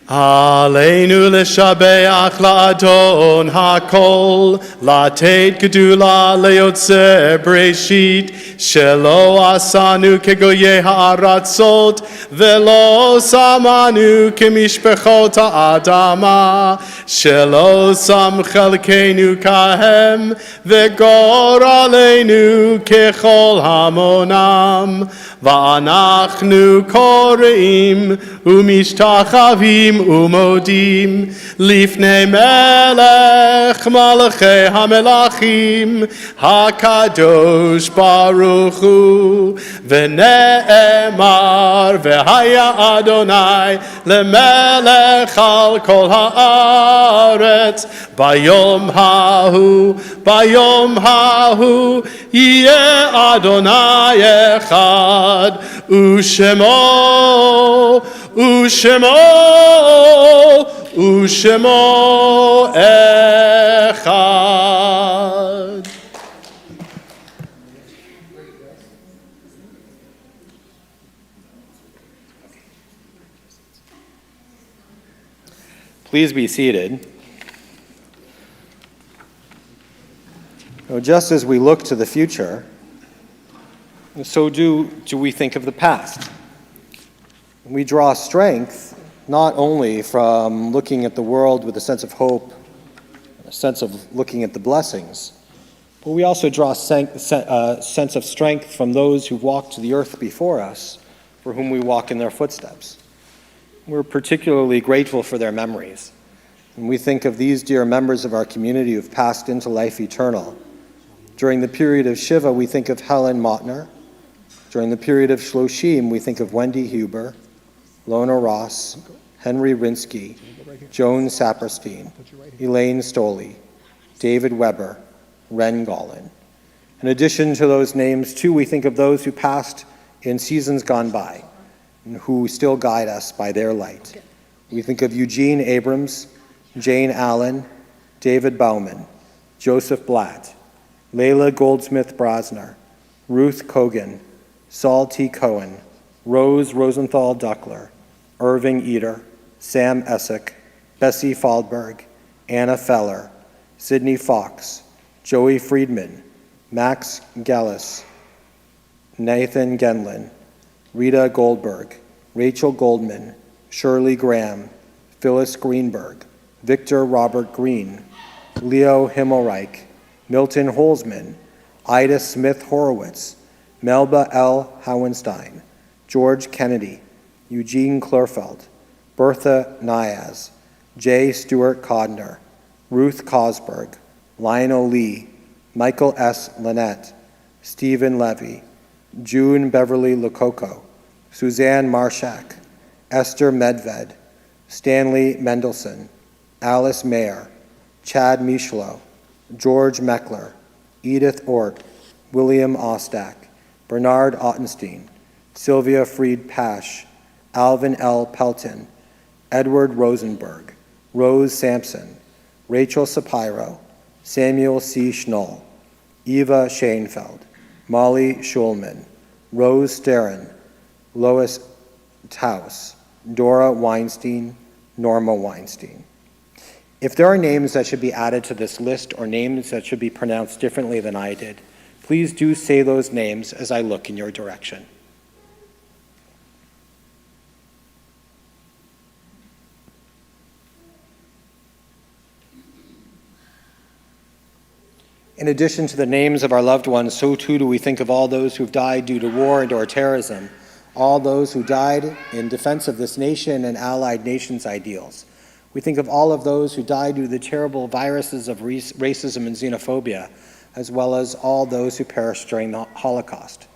Aleinu l'shabeach la'adon hakol, la'tet gedula le'yotzer breshit, shelo asanu kegoye ha'aratzot, velo samanu kemishpechot ha'adama, shelo sam chelkenu kahem, vegor aleinu kechol hamonam, va'anachnu koreim umishtachavim umodim lifnei melech malachei hamelachim hakadosh baruch hu v'ne'emar v'haya Adonai lemelech al kol haaretz bayom hahu yeh Adonai echad ushemo echad. Please be seated. Just as we look to the future, so do we think of the past. We draw strength not only from looking at the world with a sense of hope, a sense of looking at the blessings, but we also draw a sense of strength from those who walked the earth before us, for whom we walk in their footsteps. We're particularly grateful for their memories. When we think of these dear members of our community who have passed into life eternal, during the period of Shiva, we think of Helen Motner. During the period of Shloshim, we think of Wendy Huber, Lona Ross, Henry Rinsky, Joan Saperstein, Elaine Stoley, David Weber, Ren Gollin. In addition to those names, too, we think of those who passed in seasons gone by and who still guide us by their light. We think of Eugene Abrams, Jane Allen, David Bauman, Joseph Blatt, Layla Goldsmith-Brosner, Ruth Kogan, Saul T. Cohen, Rose Rosenthal Duckler, Irving Eder, Sam Essick, Bessie Faldberg, Anna Feller, Sidney Fox, Joey Friedman, Max Gellis, Nathan Genlin, Rita Goldberg, Rachel Goldman, Shirley Graham, Phyllis Greenberg, Victor Robert Green, Leo Himmelreich, Milton Holzman, Ida Smith Horowitz, Melba L. Howenstein, George Kennedy, Eugene Klurfeld, Bertha Niaz, J. Stewart Codner, Ruth Cosberg, Lionel Lee, Michael S. Lynette, Stephen Levy, June Beverly Lococo, Suzanne Marshak, Esther Medved, Stanley Mendelson, Alice Mayer, Chad Michelo, George Meckler, Edith Ort, William Ostak, Bernard Ottenstein, Sylvia Fried Pasch, Alvin L. Pelton, Edward Rosenberg, Rose Sampson, Rachel Sapiro, Samuel C. Schnoll, Eva Schoenfeld, Molly Schulman, Rose Sterren, Lois Taus, Dora Weinstein, Norma Weinstein. If there are names that should be added to this list or names that should be pronounced differently than I did, please do say those names as I look in your direction. In addition to the names of our loved ones, so too do we think of all those who've died due to war and or terrorism, all those who died in defense of this nation and allied nations' ideals. We think of all of those who died due to the terrible viruses of racism and xenophobia, as well as all those who perished during the Holocaust.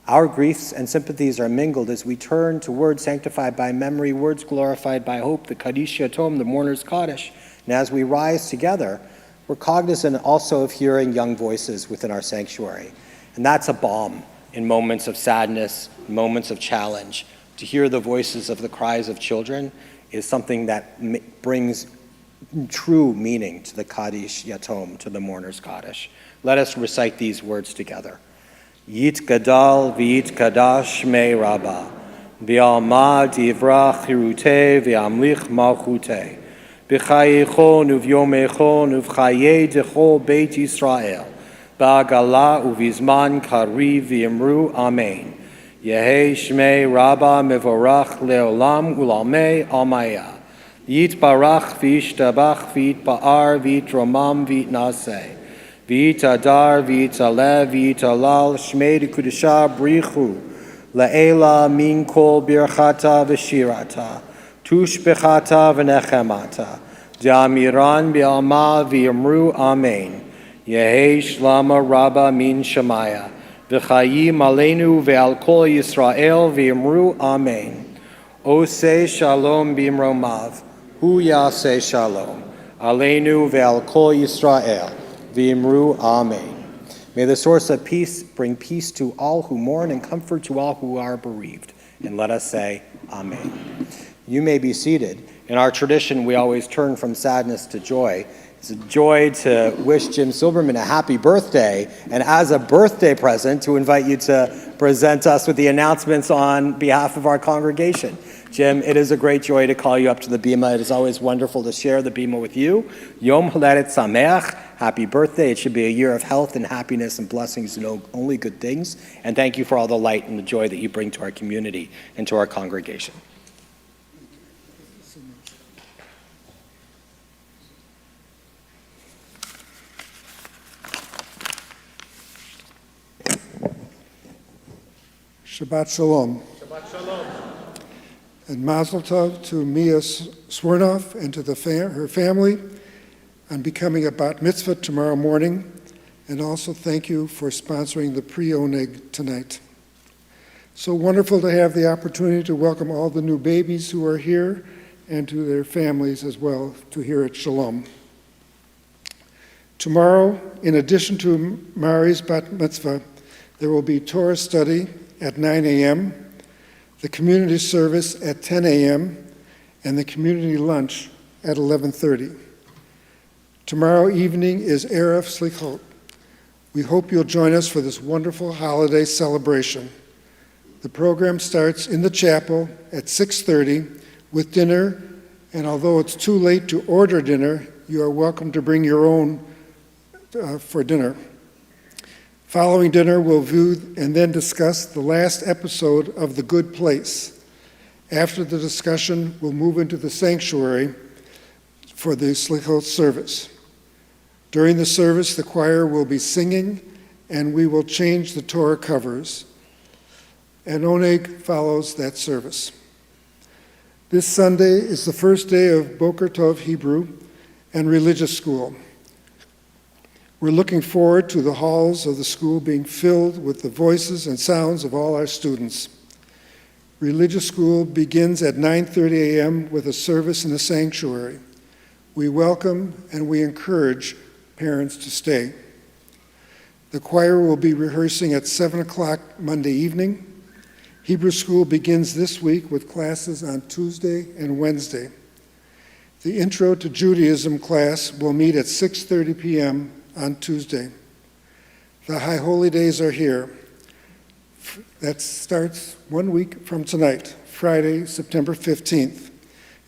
Our griefs and sympathies are mingled as we turn to words sanctified by memory, words glorified by hope, the Kaddish Yatom, the mourner's Kaddish. And as we rise together, we're cognizant also of hearing young voices within our sanctuary. And that's a balm in moments of sadness, moments of challenge. To hear the voices of the cries of children is something that brings true meaning to the Kaddish Yatom, to the mourner's Kaddish. Let us recite these words together. Yit gadal v'yit kadash me rabba, v'alma divrach hirute v'amlich malchute. B'chayechon uv'yomechon uv'chaye dechol Beit Yisrael, ba'agala uv'izman kariv v'yimru amen. Yehi shmei rabba mevorach leolam ulamei almaya. Yit barach v'yishtabach v'yit ba'ar v'yit romam v'yit naseh. V'yit adar v'yit alev v'yit alal shmei dekudesha brichu. La'ela min kol birchata v'shirata. Tushbechata v'nechemata, D'amiran bi'alma v'yamru amen. Yehi shlama rabba min shamaya, v'chayim aleinu ve'al kol Yisrael v'yamru amen. Oseh shalom b'imromav, hu yaseh shalom, aleinu ve'al kol Yisrael v'yamru amen. May the source of peace bring peace to all who mourn and comfort to all who are bereaved. And let us say, amen. You may be seated. In our tradition, we always turn from sadness to joy. It's a joy to wish Jim Silberman a happy birthday, and as a birthday present, to invite you to present us with the announcements on behalf of our congregation. Jim, it is a great joy to call you up to the Bima. It is always wonderful to share the Bima with you. Yom Haledet Sameach, happy birthday. It should be a year of health and happiness and blessings and only good things. And thank you for all the light and the joy that you bring to our community and to our congregation. Shabbat Shalom. Shabbat Shalom. And Mazel Tov to Mia Swernoff and to her family on becoming a bat mitzvah tomorrow morning. And also thank you for sponsoring the pre-oneg tonight. So wonderful to have the opportunity to welcome all the new babies who are here and to their families as well to here at Shalom. Tomorrow, in addition to Mari's bat mitzvah, there will be Torah study at 9 a.m., the community service at 10 a.m., and the community lunch at 11:30. Tomorrow evening is Erev Slichot. We hope you'll join us for this wonderful holiday celebration. The program starts in the chapel at 6:30 with dinner, and although it's too late to order dinner, you are welcome to bring your own for dinner. Following dinner, we'll view and then discuss the last episode of The Good Place. After the discussion, we'll move into the sanctuary for the Slichot service. During the service, the choir will be singing, and we will change the Torah covers. And Oneg follows that service. This Sunday is the first day of Boker Tov Hebrew and religious school. We're looking forward to the halls of the school being filled with the voices and sounds of all our students. Religious school begins at 9:30 a.m. with a service in the sanctuary. We welcome and we encourage parents to stay. The choir will be rehearsing at 7 o'clock Monday evening. Hebrew school begins this week with classes on Tuesday and Wednesday. The Intro to Judaism class will meet at 6:30 p.m. on Tuesday. The High Holy Days are here. That starts 1 week from tonight, Friday, September 15th.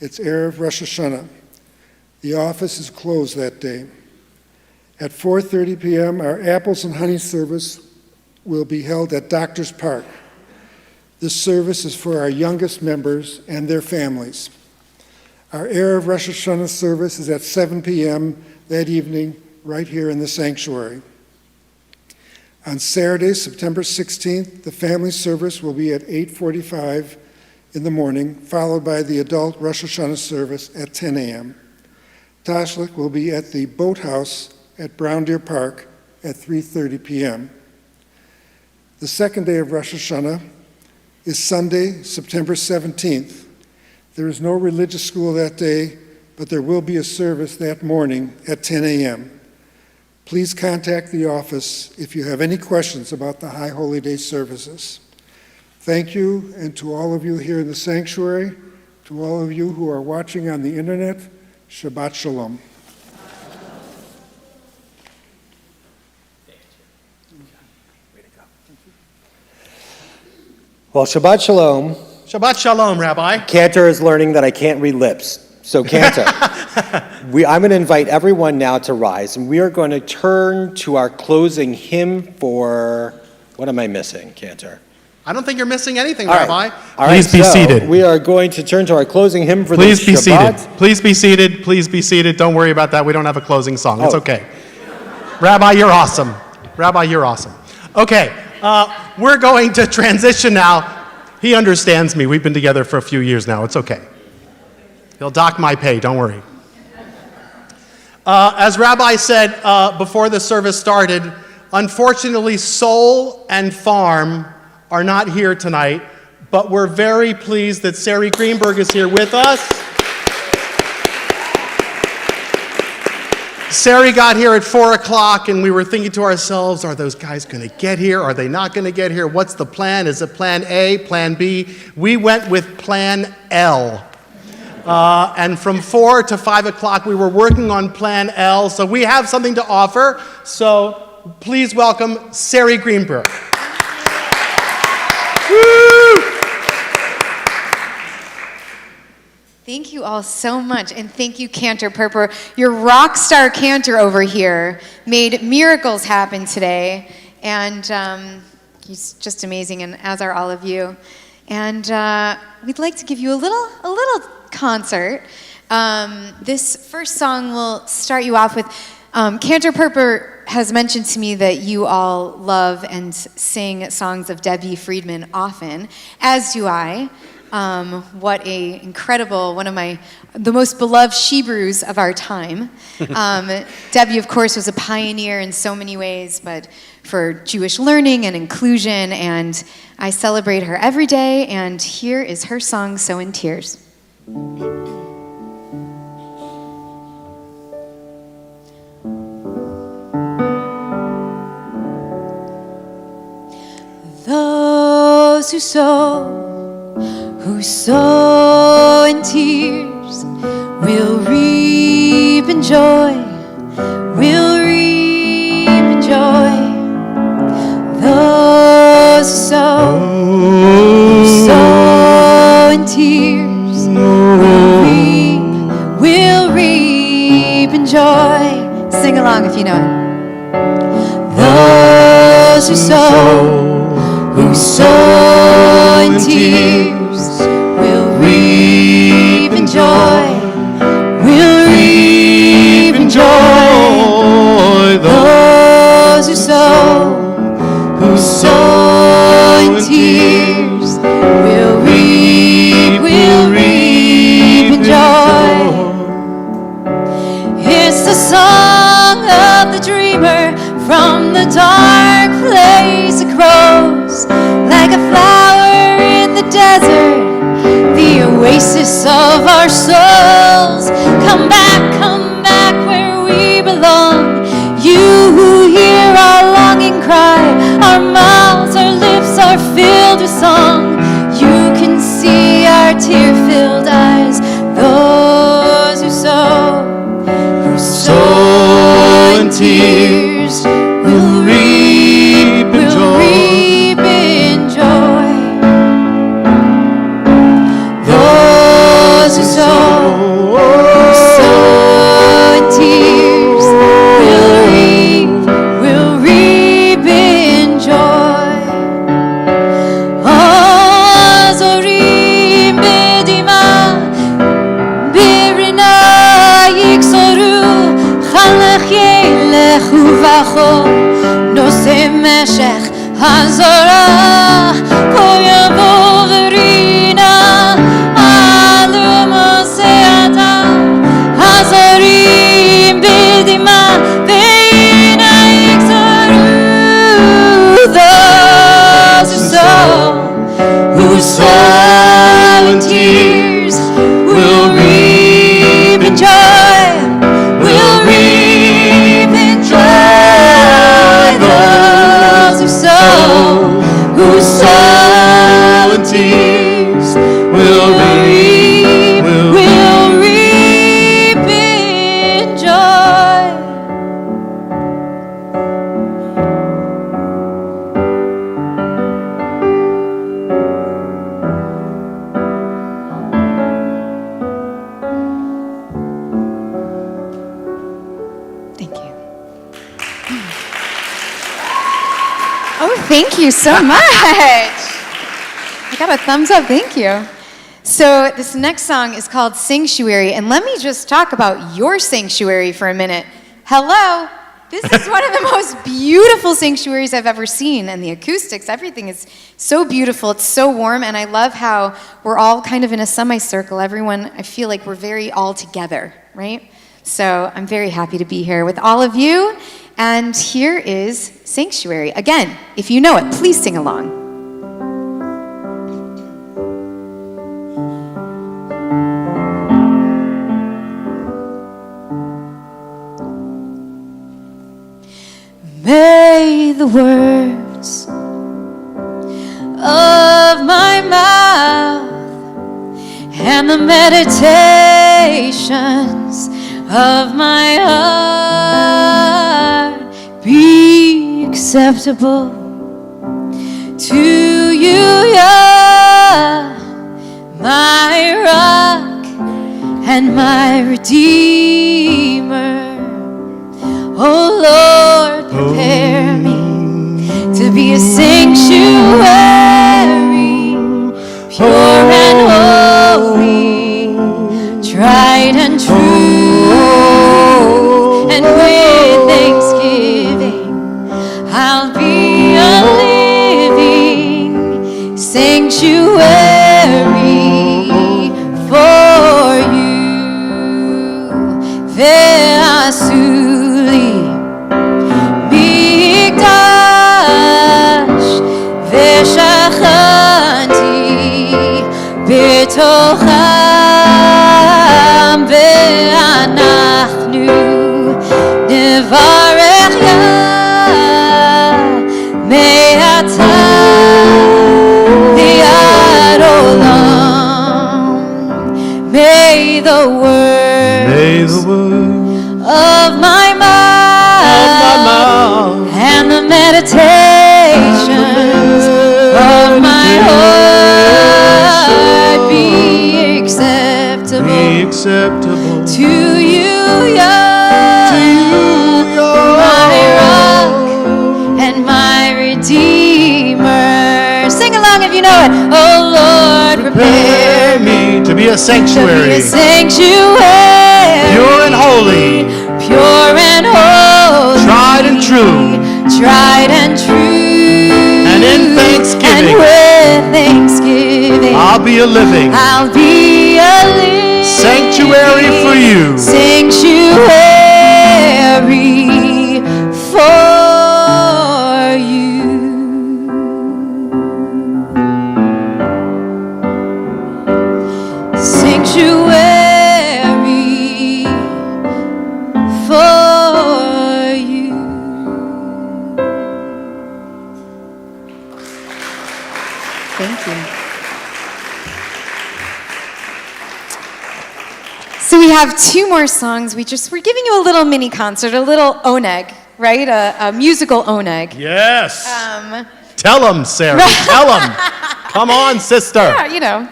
It's Erev Rosh Hashanah. The office is closed that day. At 4:30 p.m., our Apples and Honey service will be held at Doctors Park. This service is for our youngest members and their families. Our Erev Rosh Hashanah service is at 7 p.m. that evening, right here in the sanctuary. On Saturday, September 16th, the family service will be at 8:45 in the morning, followed by the adult Rosh Hashanah service at 10 a.m. Tashlich will be at the Boathouse at Brown Deer Park at 3:30 p.m. The second day of Rosh Hashanah is Sunday, September 17th. There is no religious school that day, but there will be a service that morning at 10 a.m. Please contact the office if you have any questions about the High Holy Day services. Thank you, and to all of you here in the sanctuary, to all of you who are watching on the internet, Shabbat Shalom. Well, Shabbat Shalom. Shabbat Shalom, Rabbi. Cantor is learning that I can't read lips. So Cantor, I'm going to invite everyone now to rise, and we are going to turn to our closing hymn for, what am I missing, Cantor? I don't think you're missing anything, All Rabbi. right. All right, Please be so seated. We are going to turn to our closing hymn for Please the be Shabbat. seated. Please be seated. Please be seated. Don't worry about that. We don't have a closing song. It's Oh. okay. Rabbi, you're awesome. Rabbi, you're awesome. Okay, we're going to transition now. He understands me. We've been together for a few years now. It's okay. He'll dock my pay. Don't worry. As Rabbi said before the service started, unfortunately, Soul and Farm are not here tonight, but we're very pleased that Sari Greenberg is here with us. Sari got here at 4 o'clock, and we were thinking to ourselves, are those guys going to get here? Are they not going to get here? What's the plan? Is it plan A, plan B? We went with plan L. And from 4 to 5 o'clock, we were working on plan L, so we have something to offer. So please welcome Sari Greenberg. Thank you all so much, and thank you, Cantor Purper. Your rock star Cantor over here made miracles happen today, and he's just amazing, and as are all of you. And we'd like to give you a little concert. This first song will start you off with. Cantor Purper has mentioned to me that you all love and sing songs of Debbie Friedman often, as do I. What a incredible, one of the most beloved Shebrews of our time. Debbie, of course, was a pioneer in so many ways, but for Jewish learning and inclusion, and I celebrate her every day, and here is her song, So in Tears. Those who sow in tears will reap in joy, will reap in joy. Those who sow in tears will reap in joy. Sing along if you know it. Those who sow in tears will the dreamer from the dark place it grows like a flower in the desert, the oasis of our souls. Come back where we belong. You who hear our longing cry, our mouths, our lips are filled with song. You can see our tear-filled eyes, those who sow in tears will reap in joy. Those who sow in tears will reap in joy. Zorim bedima birina yiksoru chalech yelechu vacho nose meshech hazorah koyavo verina aluma seata hazorim bedima veina yiksoru. Those who sow in tears will reap in joy, will reap in joy. Those who sow in tears will reap in joy. Thank you. Oh, thank you so much. I got a thumbs up. Thank you. So this next song is called Sanctuary, and let me just talk about your sanctuary for a minute. Hello. This is one of the most beautiful sanctuaries I've ever seen, and the acoustics, everything is so beautiful. It's so warm, and I love how we're all kind of in a semicircle. Everyone, I feel like we're very all together, right? So I'm very happy to be here with all of you. And here is Sanctuary. Again, if you know it, please sing along. May the words of my mouth and the meditations of my heart be acceptable to you, Yah, my rock and my redeemer. Oh Lord, prepare me to be a sanctuary, pure and holy, tried and true, and with thanksgiving I'll be a living sanctuary for you. Ve'asuli mikdash ve'shachanti betocham ve'anachnu nevarech Yah me'ata ve'ad olam. May the words of my mouth and the meditations of my heart be acceptable to you, Yah, my rock and my redeemer. Sing along if you know it. Oh Lord, prepare me to be a sanctuary, pure and holy, tried and true, and in thanksgiving, and with thanksgiving, I'll be a living sanctuary for you. Sanctuary have two more songs. We're giving you a little mini concert, a little oneg, right? A musical oneg. Yes. Tell them, Sarah. Tell them. Come on, sister. Yeah, you know.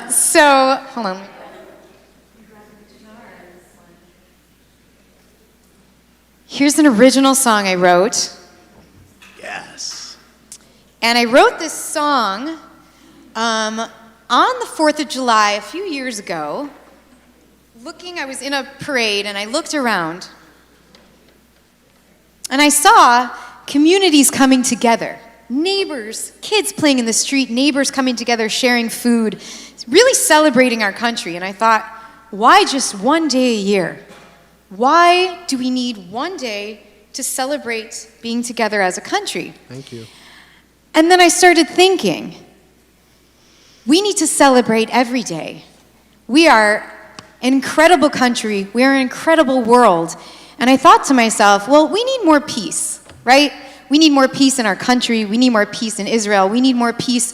So, hold on. Here's an original song I wrote. Yes. And I wrote this song on the 4th of July a few years ago. I was in a parade and I looked around. And I saw communities coming together. Neighbors, kids playing in the street, neighbors coming together, sharing food, really celebrating our country. And I thought, why just one day a year? Why do we need one day to celebrate being together as a country? Thank you. And then I started thinking, we need to celebrate every day. We are an incredible country. We are an incredible world. And I thought to myself, well, we need more peace, right? We need more peace in our country. We need more peace in Israel. We need more peace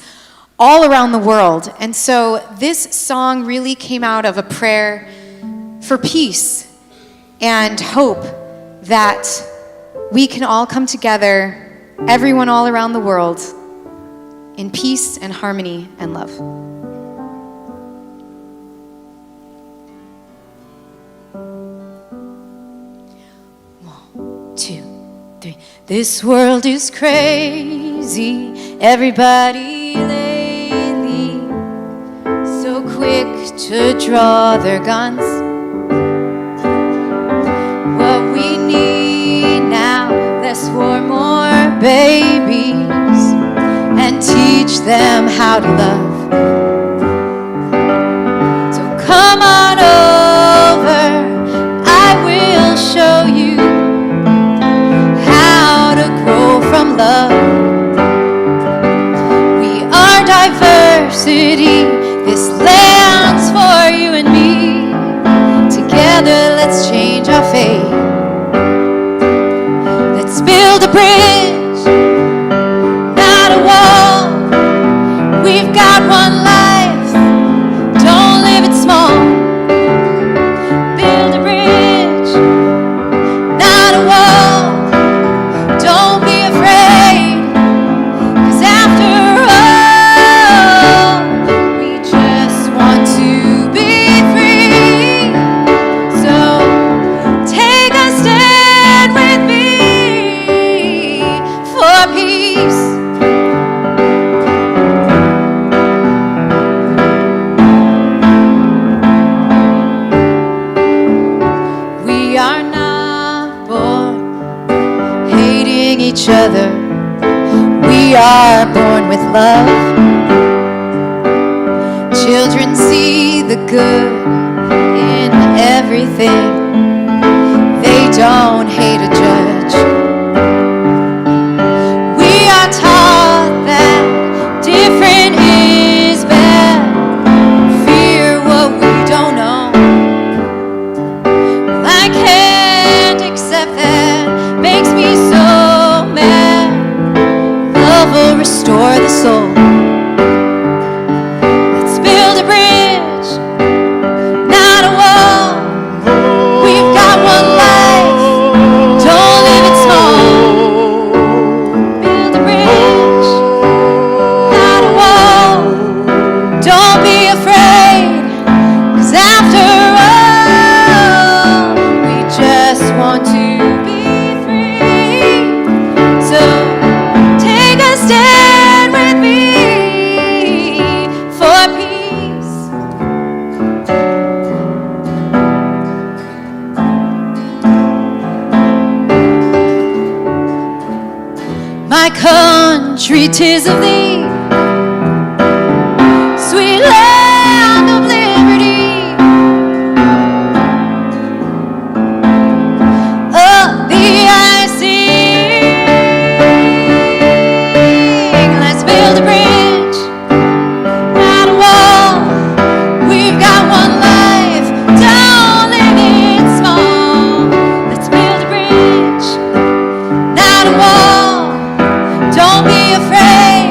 all around the world. And so this song really came out of a prayer for peace and hope that we can all come together, everyone all around the world, in peace and harmony and love. 1, 2, 3. This world is crazy, everybody lately, so quick to draw their guns. What we need now, less war, more babies, and teach them how to love. So come on over, I will show you how to grow from love. We are diversity, this land's for you and me. Together let's change our fate. Let's build a bridge, not a wall. We've got one life, don't live it small. Build a bridge, not a wall. Don't be afraid, 'cause after all, we just want to be free. So take a stand with me for peace. We are not born hating each other. We are born with love. Children see the good in everything. They don't hate or judge. We are taught that different is bad. Fear what we don't know. Well, I can't accept that. Makes me so mad. Love will restore the soul. Let's build a bridge, not a wall. We've got one life, don't live it small. Build a bridge, not a wall. Don't be afraid, 'cause after all, we just want to be free. So take a stand with me for peace. My country, 'tis of thee, sweet land of liberty. Of thee I sing. Let's build a bridge, not a wall. We've got one life, don't live it small. Let's build a bridge, not a wall. Don't be afraid,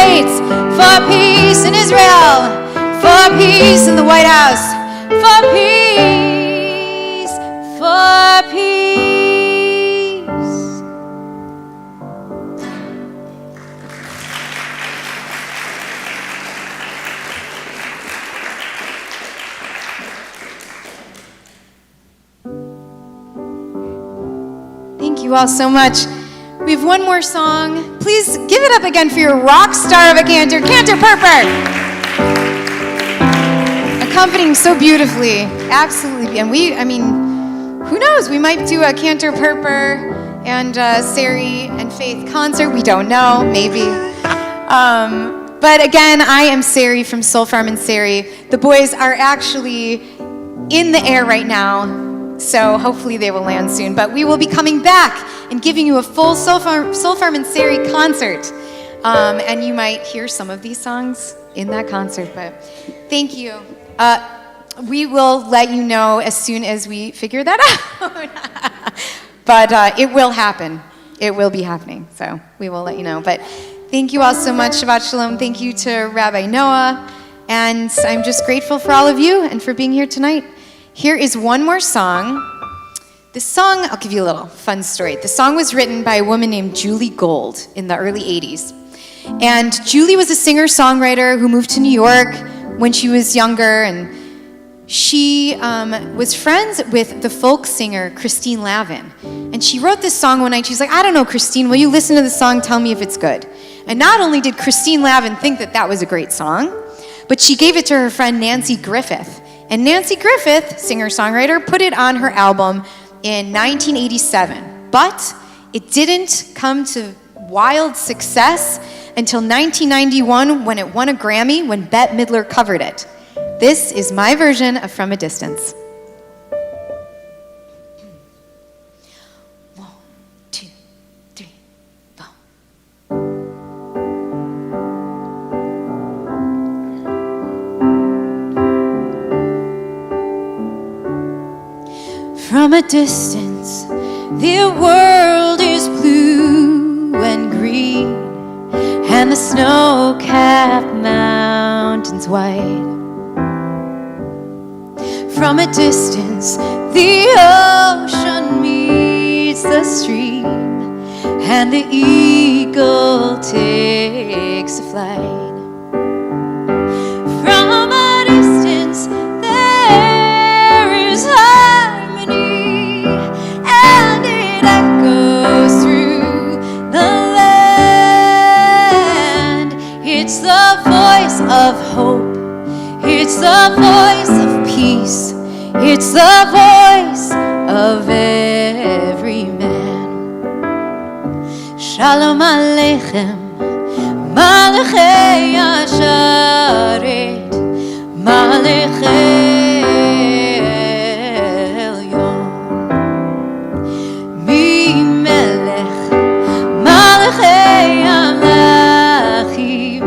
States, for peace in Israel, for peace in the White House, for peace, for peace. Thank you all so much. We have one more song. Please give it up again for your rock star of a cantor, Cantor Purper. Accompanying so beautifully. Absolutely. And who knows? We might do a Cantor Purper and Sari and Faith concert. We don't know. Maybe. But again, I am Sari from Soul Farm and Sari. The boys are actually in the air right now. So hopefully they will land soon. But we will be coming back and giving you a full Soul Farm and Sari concert. And you might hear some of these songs in that concert. But thank you. We will let you know as soon as we figure that out. But it will happen. It will be happening. So we will let you know. But thank you all so much. Shabbat Shalom. Thank you to Rabbi Noah. And I'm just grateful for all of you and for being here tonight. Here is one more song. This song, I'll give you a little fun story. The song was written by a woman named Julie Gold in the early 80s. And Julie was a singer-songwriter who moved to New York when she was younger. And she was friends with the folk singer Christine Lavin. And she wrote this song one night. She's like, I don't know, Christine, will you listen to the song? Tell me if it's good. And not only did Christine Lavin think that that was a great song, but she gave it to her friend Nancy Griffith. And Nancy Griffith, singer-songwriter, put it on her album in 1987. But it didn't come to wild success until 1991 when it won a Grammy when Bette Midler covered it. This is my version of From a Distance. 1, 2, 3, 4. From a distance, the world is blue and green, and the snow-capped mountains white. From a distance, the ocean meets the stream, and the eagle takes a flight. From a distance, there is harmony, and it echoes through the land. It's the voice of hope. It's the voice of peace. It's the voice of every man. Shalom Aleichem, Malachei Asharet, Malachei Elyon. Mi Melech, Malachei Amlachim,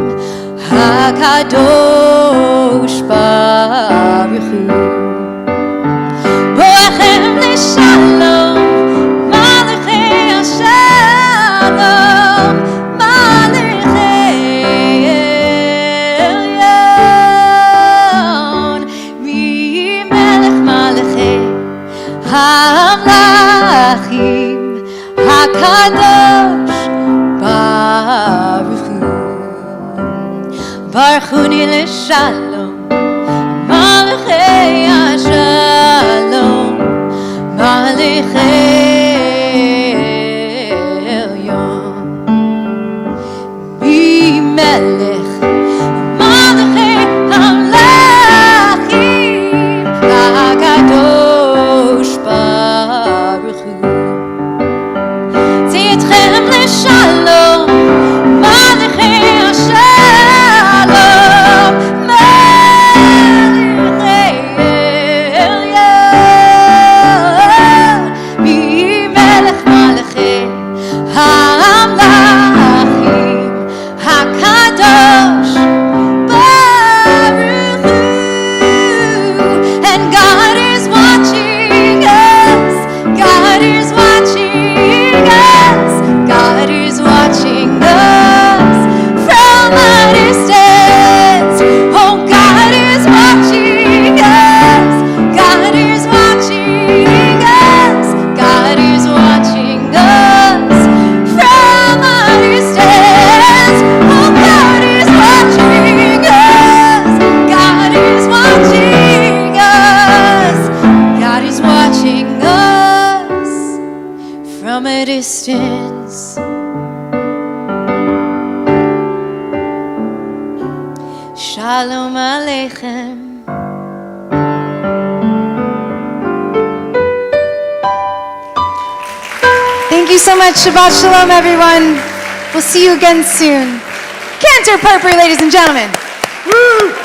HaKadosh Baruch Hu. Boachem leShalom, Malachei HaShalom, Malachei Elyon. Mi Melech Malachei HaAmlachim, HaKadosh Baruch Hu. Baruchuni leShalom, Malachei HaShalom, Malachei Elyon. Mi Melech Malachei Amlachim, HaKadosh Baruch Hu. Tzitchem leShalom, Malachei HaShalom, Malachei Elyon. Mi Shalom Aleichem. Thank you so much. Shabbat Shalom, everyone. We'll see you again soon. Cantor Purpur, ladies and gentlemen. Woo!